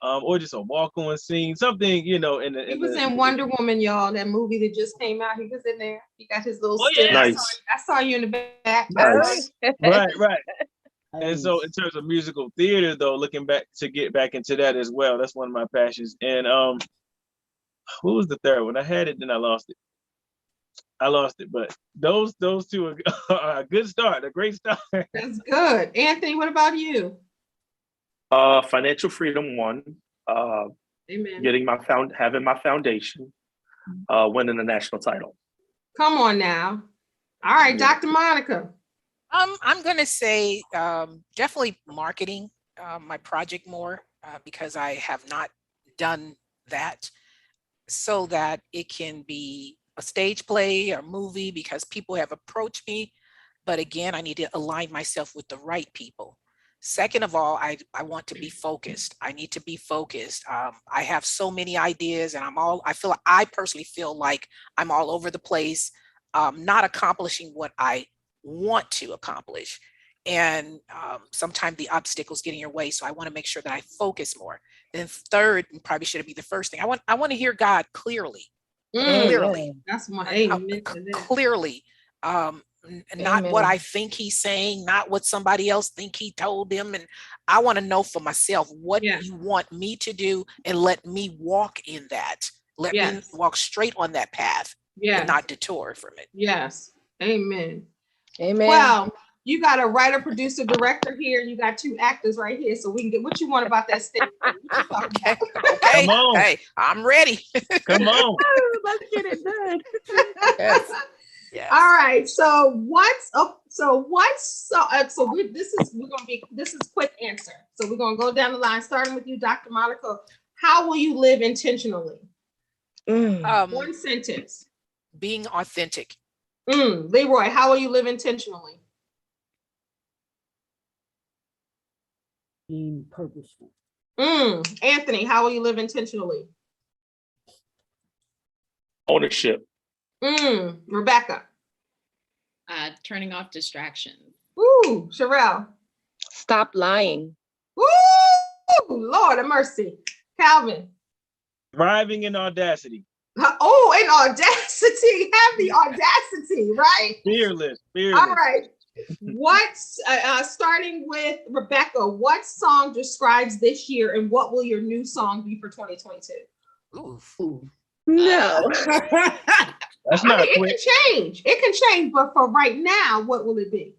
or just a walk-on scene, something, He was in Wonder Woman, y'all, that movie that just came out. He was in there. He got his little stick. Yeah. Nice. I saw you in the back. Nice. Right. And so in terms of musical theater, though, looking back to get back into that as well, that's one of my passions. And what was the third one? I had it, then I lost it. But those 2 are a good start, a great start. That's good. Anthony, what about you? Financial freedom, 1. Amen. Having my foundation, winning the national title. Come on now. All right, Yeah. Dr. Monica. I'm going to say definitely marketing my project more because I have not done that, so that it can be a stage play or movie, because people have approached me. But again, I need to align myself with the right people. Second of all, I want to be focused. I need to be focused. I have so many ideas, and I personally feel like I'm all over the place, not accomplishing what I want to accomplish. And sometimes the obstacles get in your way. So I want to make sure that I focus more. Then third, and probably should be the first thing, I want to hear God clearly. Clearly. That's my Uh, amen to that. Clearly. Not what Amen. I think he's saying, not what somebody else think he told them. And I want to know for myself what Yes. you want me to do, and let me walk in that. Let me Yes. walk straight on that path and Yes. not detour from it. Yes. Amen. Amen. Well, you got a writer, producer, director here. You got two actors right here. So we can get what you want about that stage. What you talking Okay. about? Okay. Come on. Hey, I'm ready. Come on. Let's get it done. Yes. Yes. All right. So this is quick answer. So we're gonna go down the line, starting with you, Dr. Monica. How will you live intentionally? One sentence. Being authentic. Leroy, how will you live intentionally? Being purposeful. Anthony, how will you live intentionally? Ownership. Rebecka. Turning off distractions. Ooh, Cherill. Stop lying. Ooh, Lord of mercy. Calvin. Thriving in audacity. Oh, and audacity. Have the audacity, right? Fearless. All right. What's starting with Rebecka? What song describes this year, and what will your new song be for 2022? Ooh. No. That's not it quick. can change. It can change, but for right now, what will it be?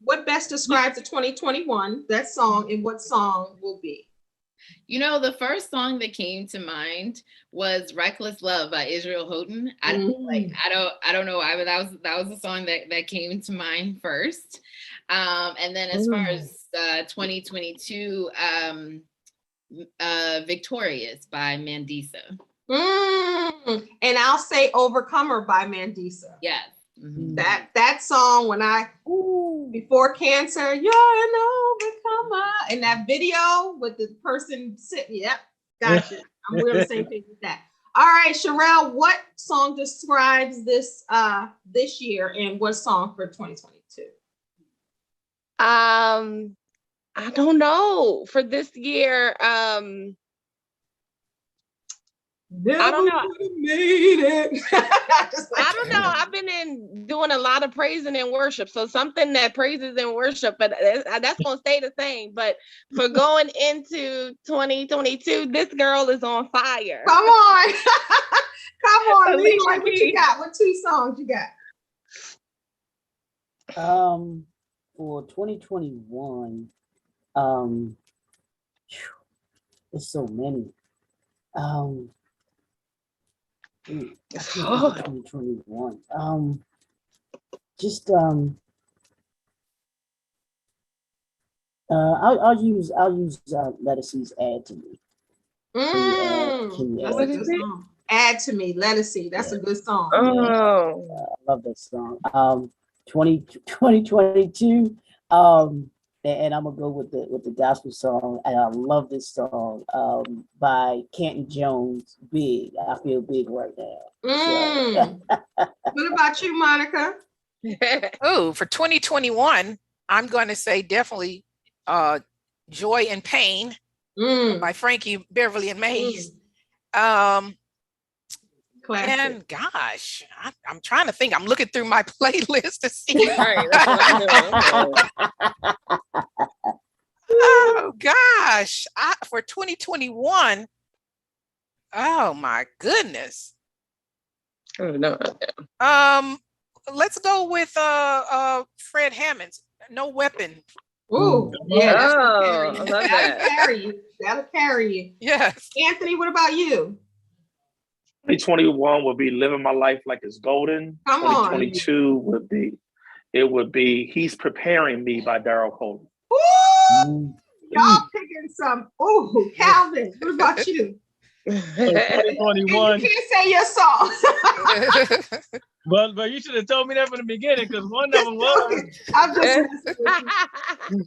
What best describes the 2021, that song, and what song will be? You know, the first song that came to mind was "Reckless Love" by Israel Houghton. I don't know why, but that was the song that came to mind first. And then as far as 2022, "Victorious" by Mandisa. And I'll say "Overcomer" by Mandisa. Yes. That song, when before cancer, you're an overcomer, and that video with the person sitting, yep, gotcha. We're on the same page with that. All right, Cherill, what song describes this year, and what song for 2022? I don't know. For this year, I don't know. Made it. I don't know. I've been doing a lot of praising and worship. So something that praises and worship, but that's going to stay the same. But for going into 2022, this girl is on fire. Come on. Come on, Leroy. What you got? What two songs you got? For 2021, there's so many. It's hard. 2021. I'll use Lettuce's "Add to Me." Can you That's a good song. Add to Me, Lettuce. That's a good song. Oh, I love that song. 2022. And I'm gonna go with the gospel song, and I love this song by Canton Jones. "Big." I feel big right now. What about you, Monica? Oh, for 2021, I'm going to say definitely "Joy and Pain" by Frankie Beverly and Mays. Classic. And gosh, I'm trying to think. I'm looking through my playlist to see. right. That's what I'm doing. Oh gosh, for 2021. Oh my goodness. I don't know. Let's go with Fred Hammond's "No Weapon." Ooh, yeah, that's I love that'll that. carry you. That'll carry you. Yes. Anthony, what about you? 2021 will be "Living My Life Like It's Golden." Come on. 2022 would be "He's Preparing Me" by Daryl Coley. Ooh, y'all picking some. Ooh, Calvin, what about you? 2021. You can't say your song. But you should have told me that from the beginning, because one of them was. I'm just messing with you.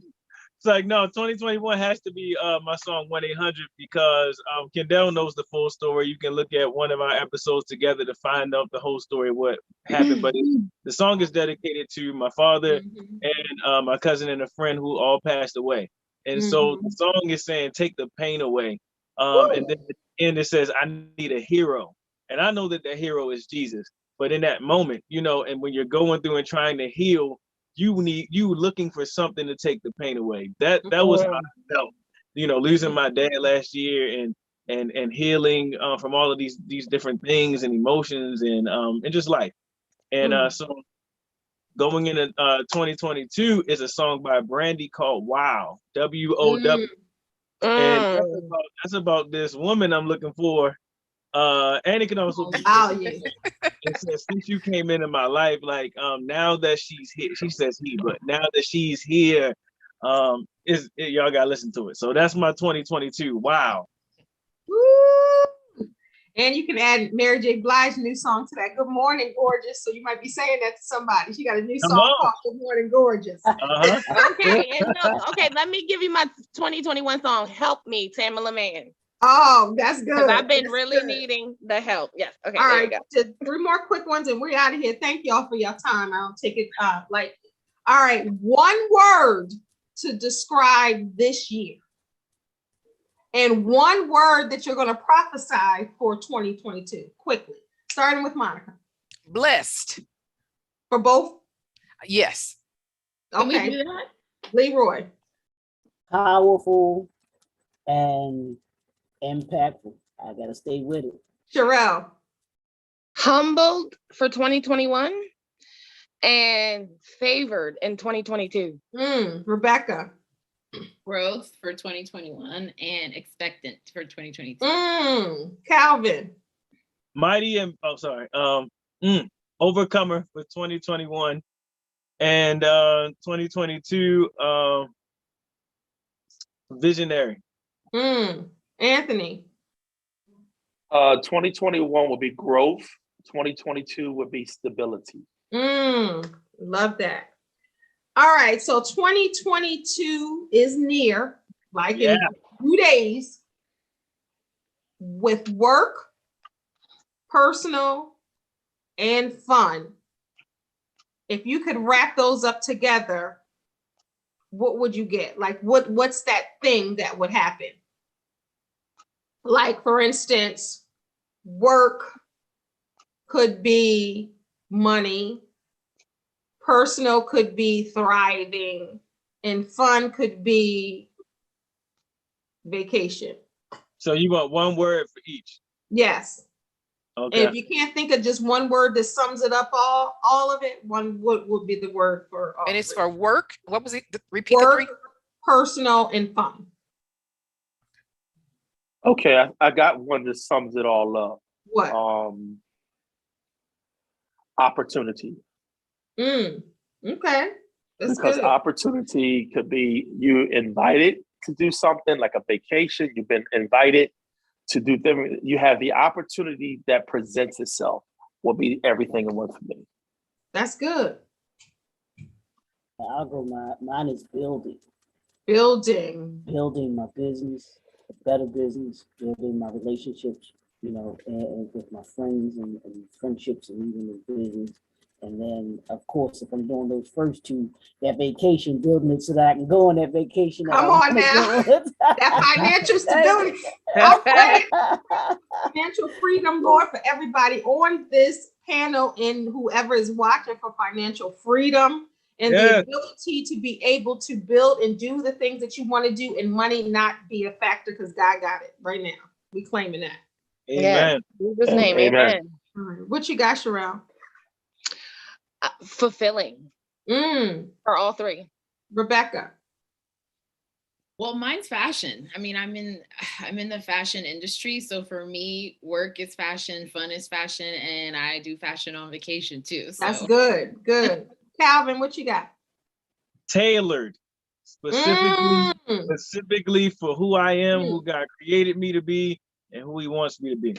It's like, no, 2021 has to be my song 1-800, because Kendell knows the full story. You can look at one of our episodes together to find out the whole story, what happened. But the song is dedicated to my father and my cousin and a friend who all passed away. And so the song is saying, take the pain away. And then at the end it says, I need a hero. And I know that the hero is Jesus. But in that moment, you know, and when you're going through and trying to heal, you looking for something to take the pain away. That was how I felt, you know, losing my dad last year and healing from all of these different things and emotions and just life. And so going into 2022 is a song by Brandy called Wow, WOW. And that's about this woman I'm looking for. And it can also be it says, since you came into my life, like now that she's here, she says he, but now that she's here, y'all gotta listen to it. So that's my 2022. Wow. Woo! And you can add Mary J. Blige's new song to that. Good morning, gorgeous. So you might be saying that to somebody. She got a new song called Good Morning, Gorgeous. Okay, and look, okay, let me give you my 2021 song, Help Me, Tamala Man. Oh, that's good. I've been really needing the help. Yes. Okay. All right. Just 3 more quick ones and we're out of here. Thank y'all for your time. I don't take it like. All right. 1 word to describe this year. And 1 word that you're going to prophesy for 2022. Quickly. Starting with Monica. Blessed. For both? Yes. Okay. Can we do that? Leroy. Powerful and impactful. I gotta stay with it. Cherill. Humbled for 2021 and favored in 2022. Rebecka. Growth for 2021 and expectant for 2022. Calvin. Mighty and overcomer for 2021 and 2022 visionary. Anthony. 2021 will be growth. 2022 would be stability. Love that. All right. So 2022 is near, like in 2 days, with work, personal, and fun. If you could wrap those up together, what would you get? Like what's that thing that would happen? Like, for instance, work could be money, personal could be thriving, and fun could be vacation. So you want 1 word for each? Yes. Okay. And if you can't think of just 1 word that sums it up all of it, 1 would be the word for all. And it's for work. What was it? Repeat work, the 3. Personal, and fun. Okay, I got one that sums it all up. What? Opportunity. Okay. That's because good. opportunity could be you invited to do something like a vacation. You've been invited to do things. You have the opportunity that presents itself will be everything in one for me. That's good. I'll go. Mine is building. Building my business, a better business, building my relationships, you know, and with my friends and friendships and even in business. And then, of course, if I'm doing those first 2, that vacation, building it so that I can go on that vacation. Come on now. That financial stability. Okay. Financial freedom, Lord, for everybody on this panel and whoever is watching, for financial freedom and the ability to be able to build and do the things that you want to do and money not be a factor, because God got it right now. We claiming that. Amen. In Jesus' name, amen. All right. What you got, Cherill? Fulfilling. For all 3. Rebecka. Well, mine's fashion. I mean, I'm in the fashion industry. So for me, work is fashion, fun is fashion, and I do fashion on vacation too. So. That's good. Good. Calvin, what you got? Tailored, specifically for who I am, who God created me to be, and who He wants me to be.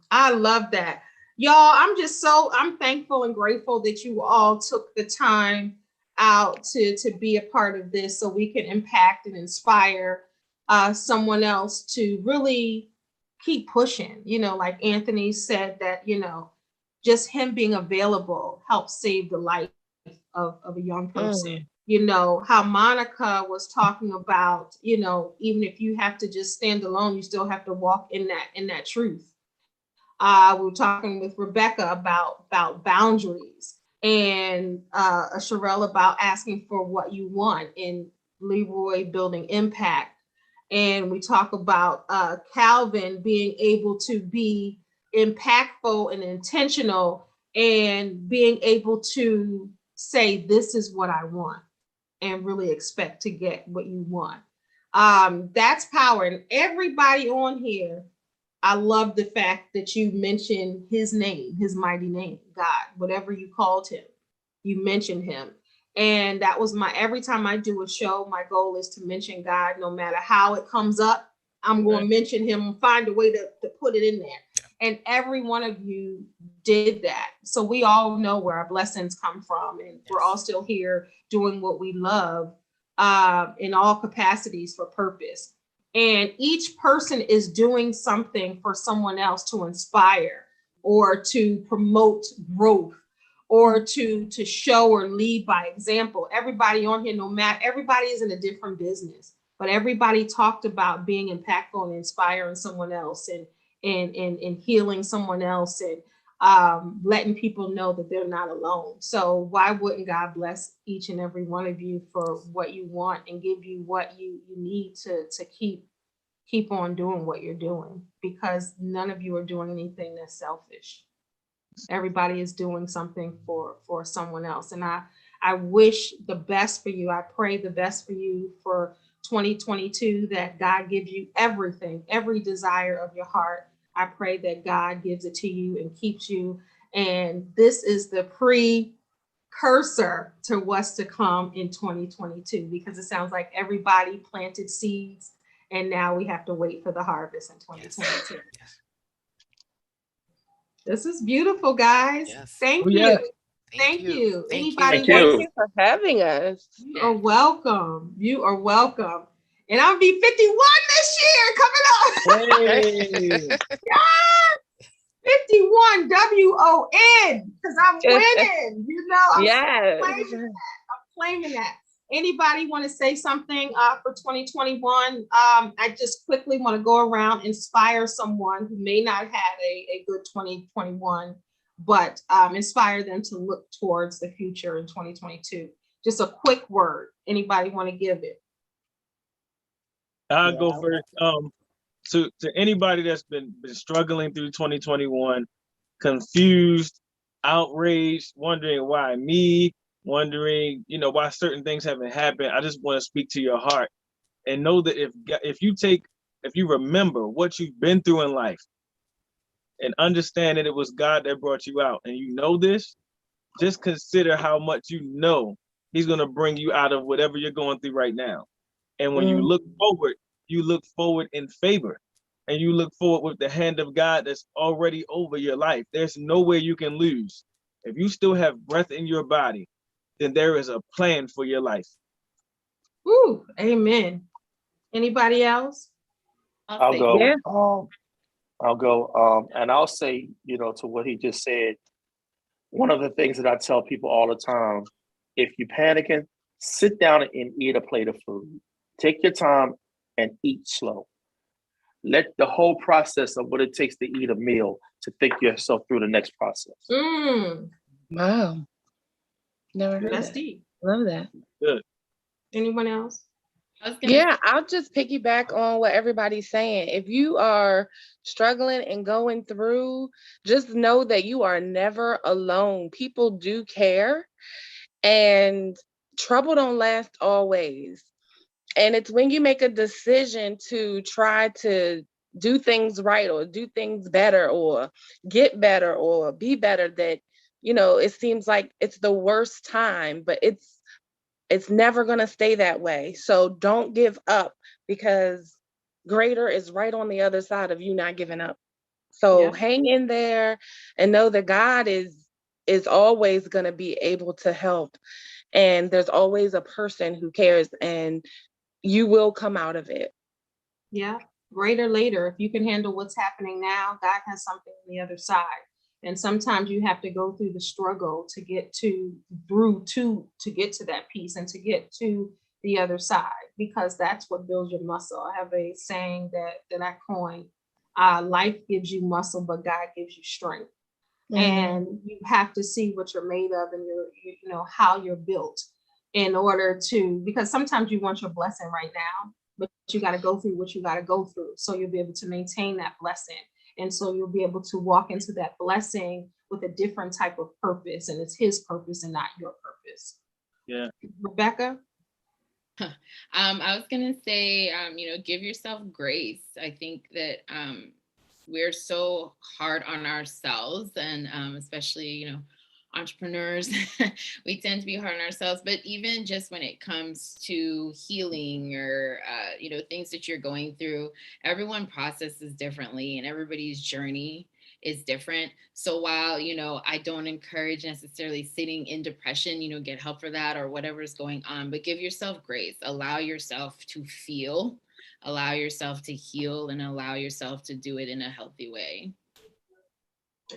I love that. Y'all, I'm thankful and grateful that you all took the time out to be a part of this so we can impact and inspire someone else to really keep pushing. You know, like Anthony said, that, you know, just him being available helps save the life of a young person. You know, how Monica was talking about, you know, even if you have to just stand alone, you still have to walk in that truth. We were talking with Rebecka about boundaries, and Cherill about asking for what you want, and Leroy building impact. And we talk about Calvin being able to be impactful and intentional, and being able to say, this is what I want, and really expect to get what you want. That's power. And everybody on here, I love the fact that you mentioned his name, his mighty name, God, whatever you called him, you mentioned him. And that was every time I do a show, my goal is to mention God. No matter how it comes up, I'm going to mention him, find a way to put it in there. And every one of you did that. So we all know where our blessings come from, and we're all still here doing what we love in all capacities for purpose. And each person is doing something for someone else to inspire or to promote growth, or to show or lead by example. Everybody on here, everybody is in a different business, but everybody talked about being impactful and inspiring someone else, and healing someone else, and letting people know that they're not alone. So why wouldn't God bless each and every one of you for what you want, and give you what you need to keep on doing what you're doing? Because none of you are doing anything that's selfish. Everybody is doing something for someone else. And I wish the best for you. I pray the best for you for 2022, that God gives you everything, every desire of your heart. I pray that God gives it to you and keeps you. And this is the precursor to what's to come in 2022, because it sounds like everybody planted seeds, and now we have to wait for the harvest in 2022. Yes. This is beautiful, guys. Yes. Thank Oh, you. yeah. Thank you. Anybody? Thank you. Thank you for having us. You are welcome. You are welcome. And I'll be 51 this year coming up. Hey. 51 WON, because I'm winning. Yes. I'm claiming that. Anybody want to say something for 2021? I just quickly want to go around, inspire someone who may not have a good 2021, but inspire them to look towards the future in 2022. Just a quick word. Anybody want to give it? I'll go first. To anybody that's been struggling through 2021, confused, outraged, wondering why me, wondering, why certain things haven't happened, I just want to speak to your heart and know that if you remember what you've been through in life, and understand that it was God that brought you out, and you know this, just consider how much he's going to bring you out of whatever you're going through right now. And when you look forward in favor, and you look forward with the hand of God that's already over your life. There's nowhere you can lose. If you still have breath in your body, then there is a plan for your life. Ooh, amen. Anybody else? I'll go. Yeah. I'll go. And I'll say, to what he just said, one of the things that I tell people all the time, if you're panicking, sit down and eat a plate of food. Take your time and eat slow. Let the whole process of what it takes to eat a meal to think yourself through the next process. Wow. Never heard That's that. deep. Love that. Good. Anyone else? Yeah, I'll just piggyback on what everybody's saying. If you are struggling and going through, just know that you are never alone. People do care, and trouble don't last always. And it's when you make a decision to try to do things right, or do things better, or get better, or be better, that, it seems like it's the worst time, but it's never going to stay that way. So don't give up, because greater is right on the other side of you not giving up. So hang in there and know that God is always going to be able to help. And there's always a person who cares, and you will come out of it. Yeah, greater later. If you can handle what's happening now, God has something on the other side. And sometimes you have to go through the struggle to get to get to that peace, and to get to the other side, because that's what builds your muscle. I have a saying that I coined. Life gives you muscle, but God gives you strength. And you have to see what you're made of and how you're built in order to, because sometimes you want your blessing right now, but you got to go through what you got to go through. So you'll be able to maintain that blessing. And so you'll be able to walk into that blessing with a different type of purpose, and it's his purpose and not your purpose. Yeah. Rebecka? I was gonna say, give yourself grace. I think that we're so hard on ourselves, and especially, entrepreneurs, we tend to be hard on ourselves. But even just when it comes to healing or things that you're going through, everyone processes differently, and everybody's journey is different. So while, I don't encourage necessarily sitting in depression, get help for that or whatever is going on, but give yourself grace, allow yourself to feel, allow yourself to heal, and allow yourself to do it in a healthy way.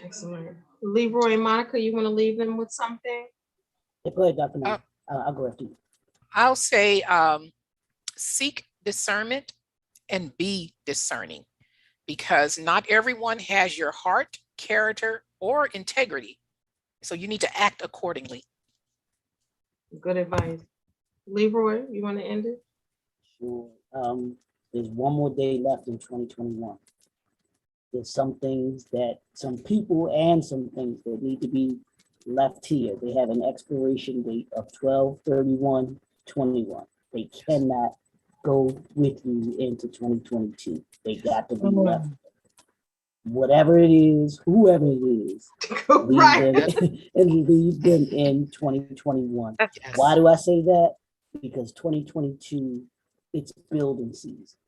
Excellent. Leroy and Monica, you want to leave them with something? Yeah, go ahead, Dr. Moon. I'll go after you. I'll say seek discernment and be discerning, because not everyone has your heart, character, or integrity. So you need to act accordingly. Good advice. Leroy, you want to end it? Sure. There's one more day left in 2021. There's some things that some people and some things that need to be left here. They have an expiration date of 12/31/21. They cannot go with you into 2022. They got to be left. Whatever it is, whoever it is, Right. leave them in 2021. Yes. Why do I say that? Because 2022, it's building season.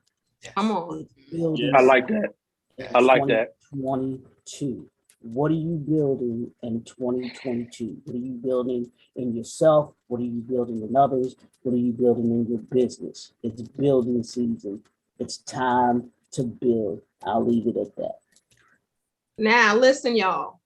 Yes. Come on. It's building I like that. Yes. I like that. 2022. What are you building in 2022? What are you building in yourself? What are you building in others? What are you building in your business? It's building season. It's time to build. I'll leave it at that. Now, listen, y'all.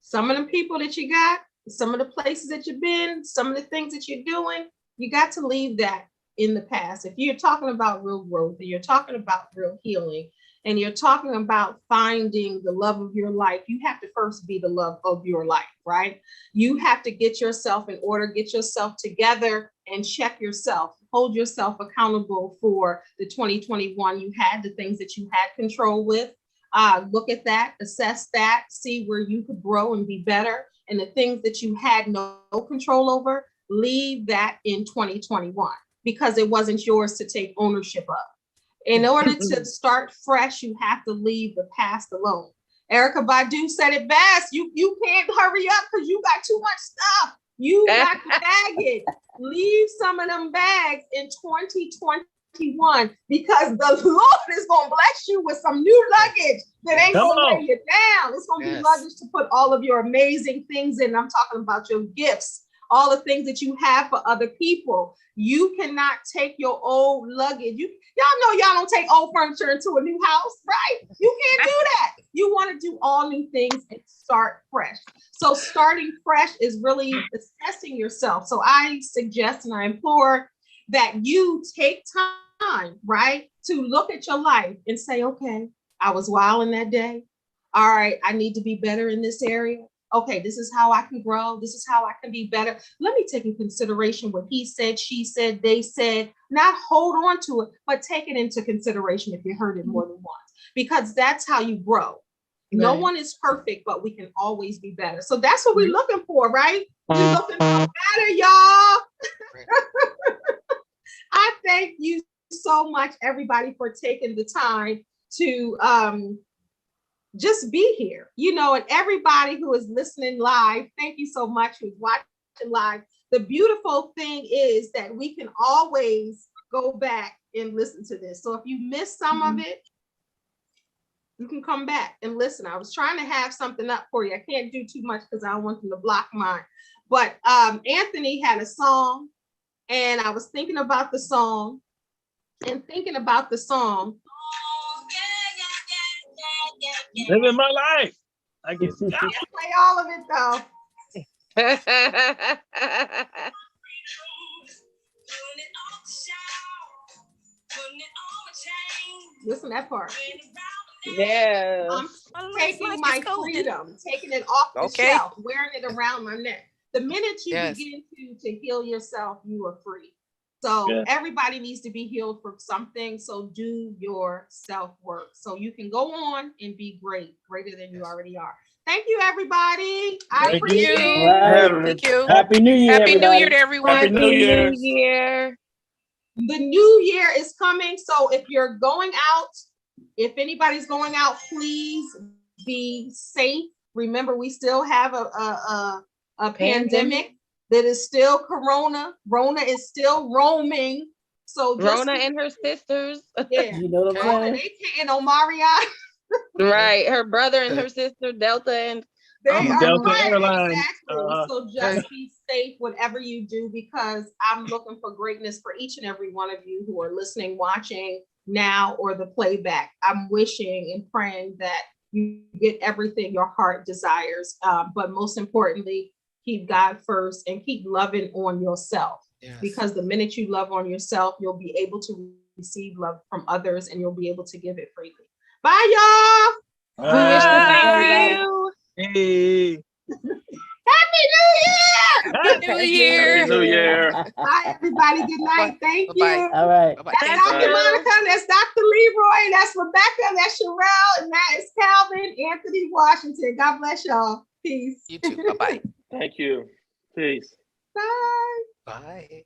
Some of the people that you got, some of the places that you've been, some of the things that you're doing, you got to leave that in the past. If you're talking about real growth and you're talking about real healing and you're talking about finding the love of your life, you have to first be the love of your life, right? You have to get yourself in order, get yourself together and check yourself. Hold yourself accountable for the 2021 you had, the things that you had control with. Look at that, assess that, see where you could grow and be better. And the things that you had no control over, leave that in 2021 because it wasn't yours to take ownership of. In order to start fresh, you have to leave the past alone. Erykah Badu said it best. You can't hurry up because you got too much stuff. You got to bag it. Leave some of them bags in 2021 because the Lord is going to bless you with some new luggage that ain't going to weigh you down. It's going to be luggage to put all of your amazing things in. I'm talking about your gifts, all the things that you have for other people. You cannot take your old luggage. Y'all know y'all don't take old furniture into a new house, right? You can't do that. You want to do all new things and start fresh. So starting fresh is really assessing yourself. So I suggest and I implore that you take time, right, to look at your life and say, okay, I was wilding that day. All right, I need to be better in this area. Okay, this is how I can grow. This is how I can be better. Let me take in consideration what he said, she said, they said, not hold on to it, but take it into consideration if you heard it more than once, because that's how you grow. No one is perfect, but we can always be better. So that's what we're looking for, right? We're looking for better, y'all. I thank you so much, everybody, for taking the time to just be here, and everybody who is listening live, thank you so much who's watching live. The beautiful thing is that we can always go back and listen to this. So if you missed some of it, you can come back and listen. I was trying to have something up for you. I can't do too much because I don't want them to block mine. But Anthony had a song, and I was thinking about the song. Living my life. I guess. I can't play all of it though. Listen that part. Yeah. I'm taking life my is golden. freedom, taking it off the Okay. shelf, wearing it around my neck. The minute you Yes. begin to heal yourself, you are free. So Yeah. everybody needs to be healed from something. So do your self-work so you can go on and be greater than you already are. Thank you, everybody. I Thank appreciate you. it. Right. Thank you. Happy New Year, Happy New everybody. Year to everyone. Happy New Year. New Year. The new year is coming. So if you're going out, if anybody's going out, please be safe. Remember, we still have a pandemic that is still Corona. Rona is still roaming. So just Rona and her sisters. yeah, You know what I'm Rona, saying? they taking Omarion. Right. Her brother and her sister, Delta and They are Delta right, Airlines. exactly. So just be safe whatever you do, because I'm looking for greatness for each and every one of you who are listening, watching now, or the playback. I'm wishing and praying that you get everything your heart desires. But most importantly, keep God first and keep loving on yourself. Yes. Because the minute you love on yourself, you'll be able to receive love from others and you'll be able to give it freely. Bye, y'all. we wish the Bye, same for everybody. you. Hey. Happy New Year! Happy New Year. Happy New Year. Bye, everybody. Good night. Thank Bye-bye. you. All right. Bye-bye. That's Thank Dr. you. Monica. That's Dr. Leroy. That's Rebecka. That's Cherill. And that is Calvin Anthony Washington. God bless y'all. Peace. You too. Bye-bye. Thank you. Peace. Bye. Bye.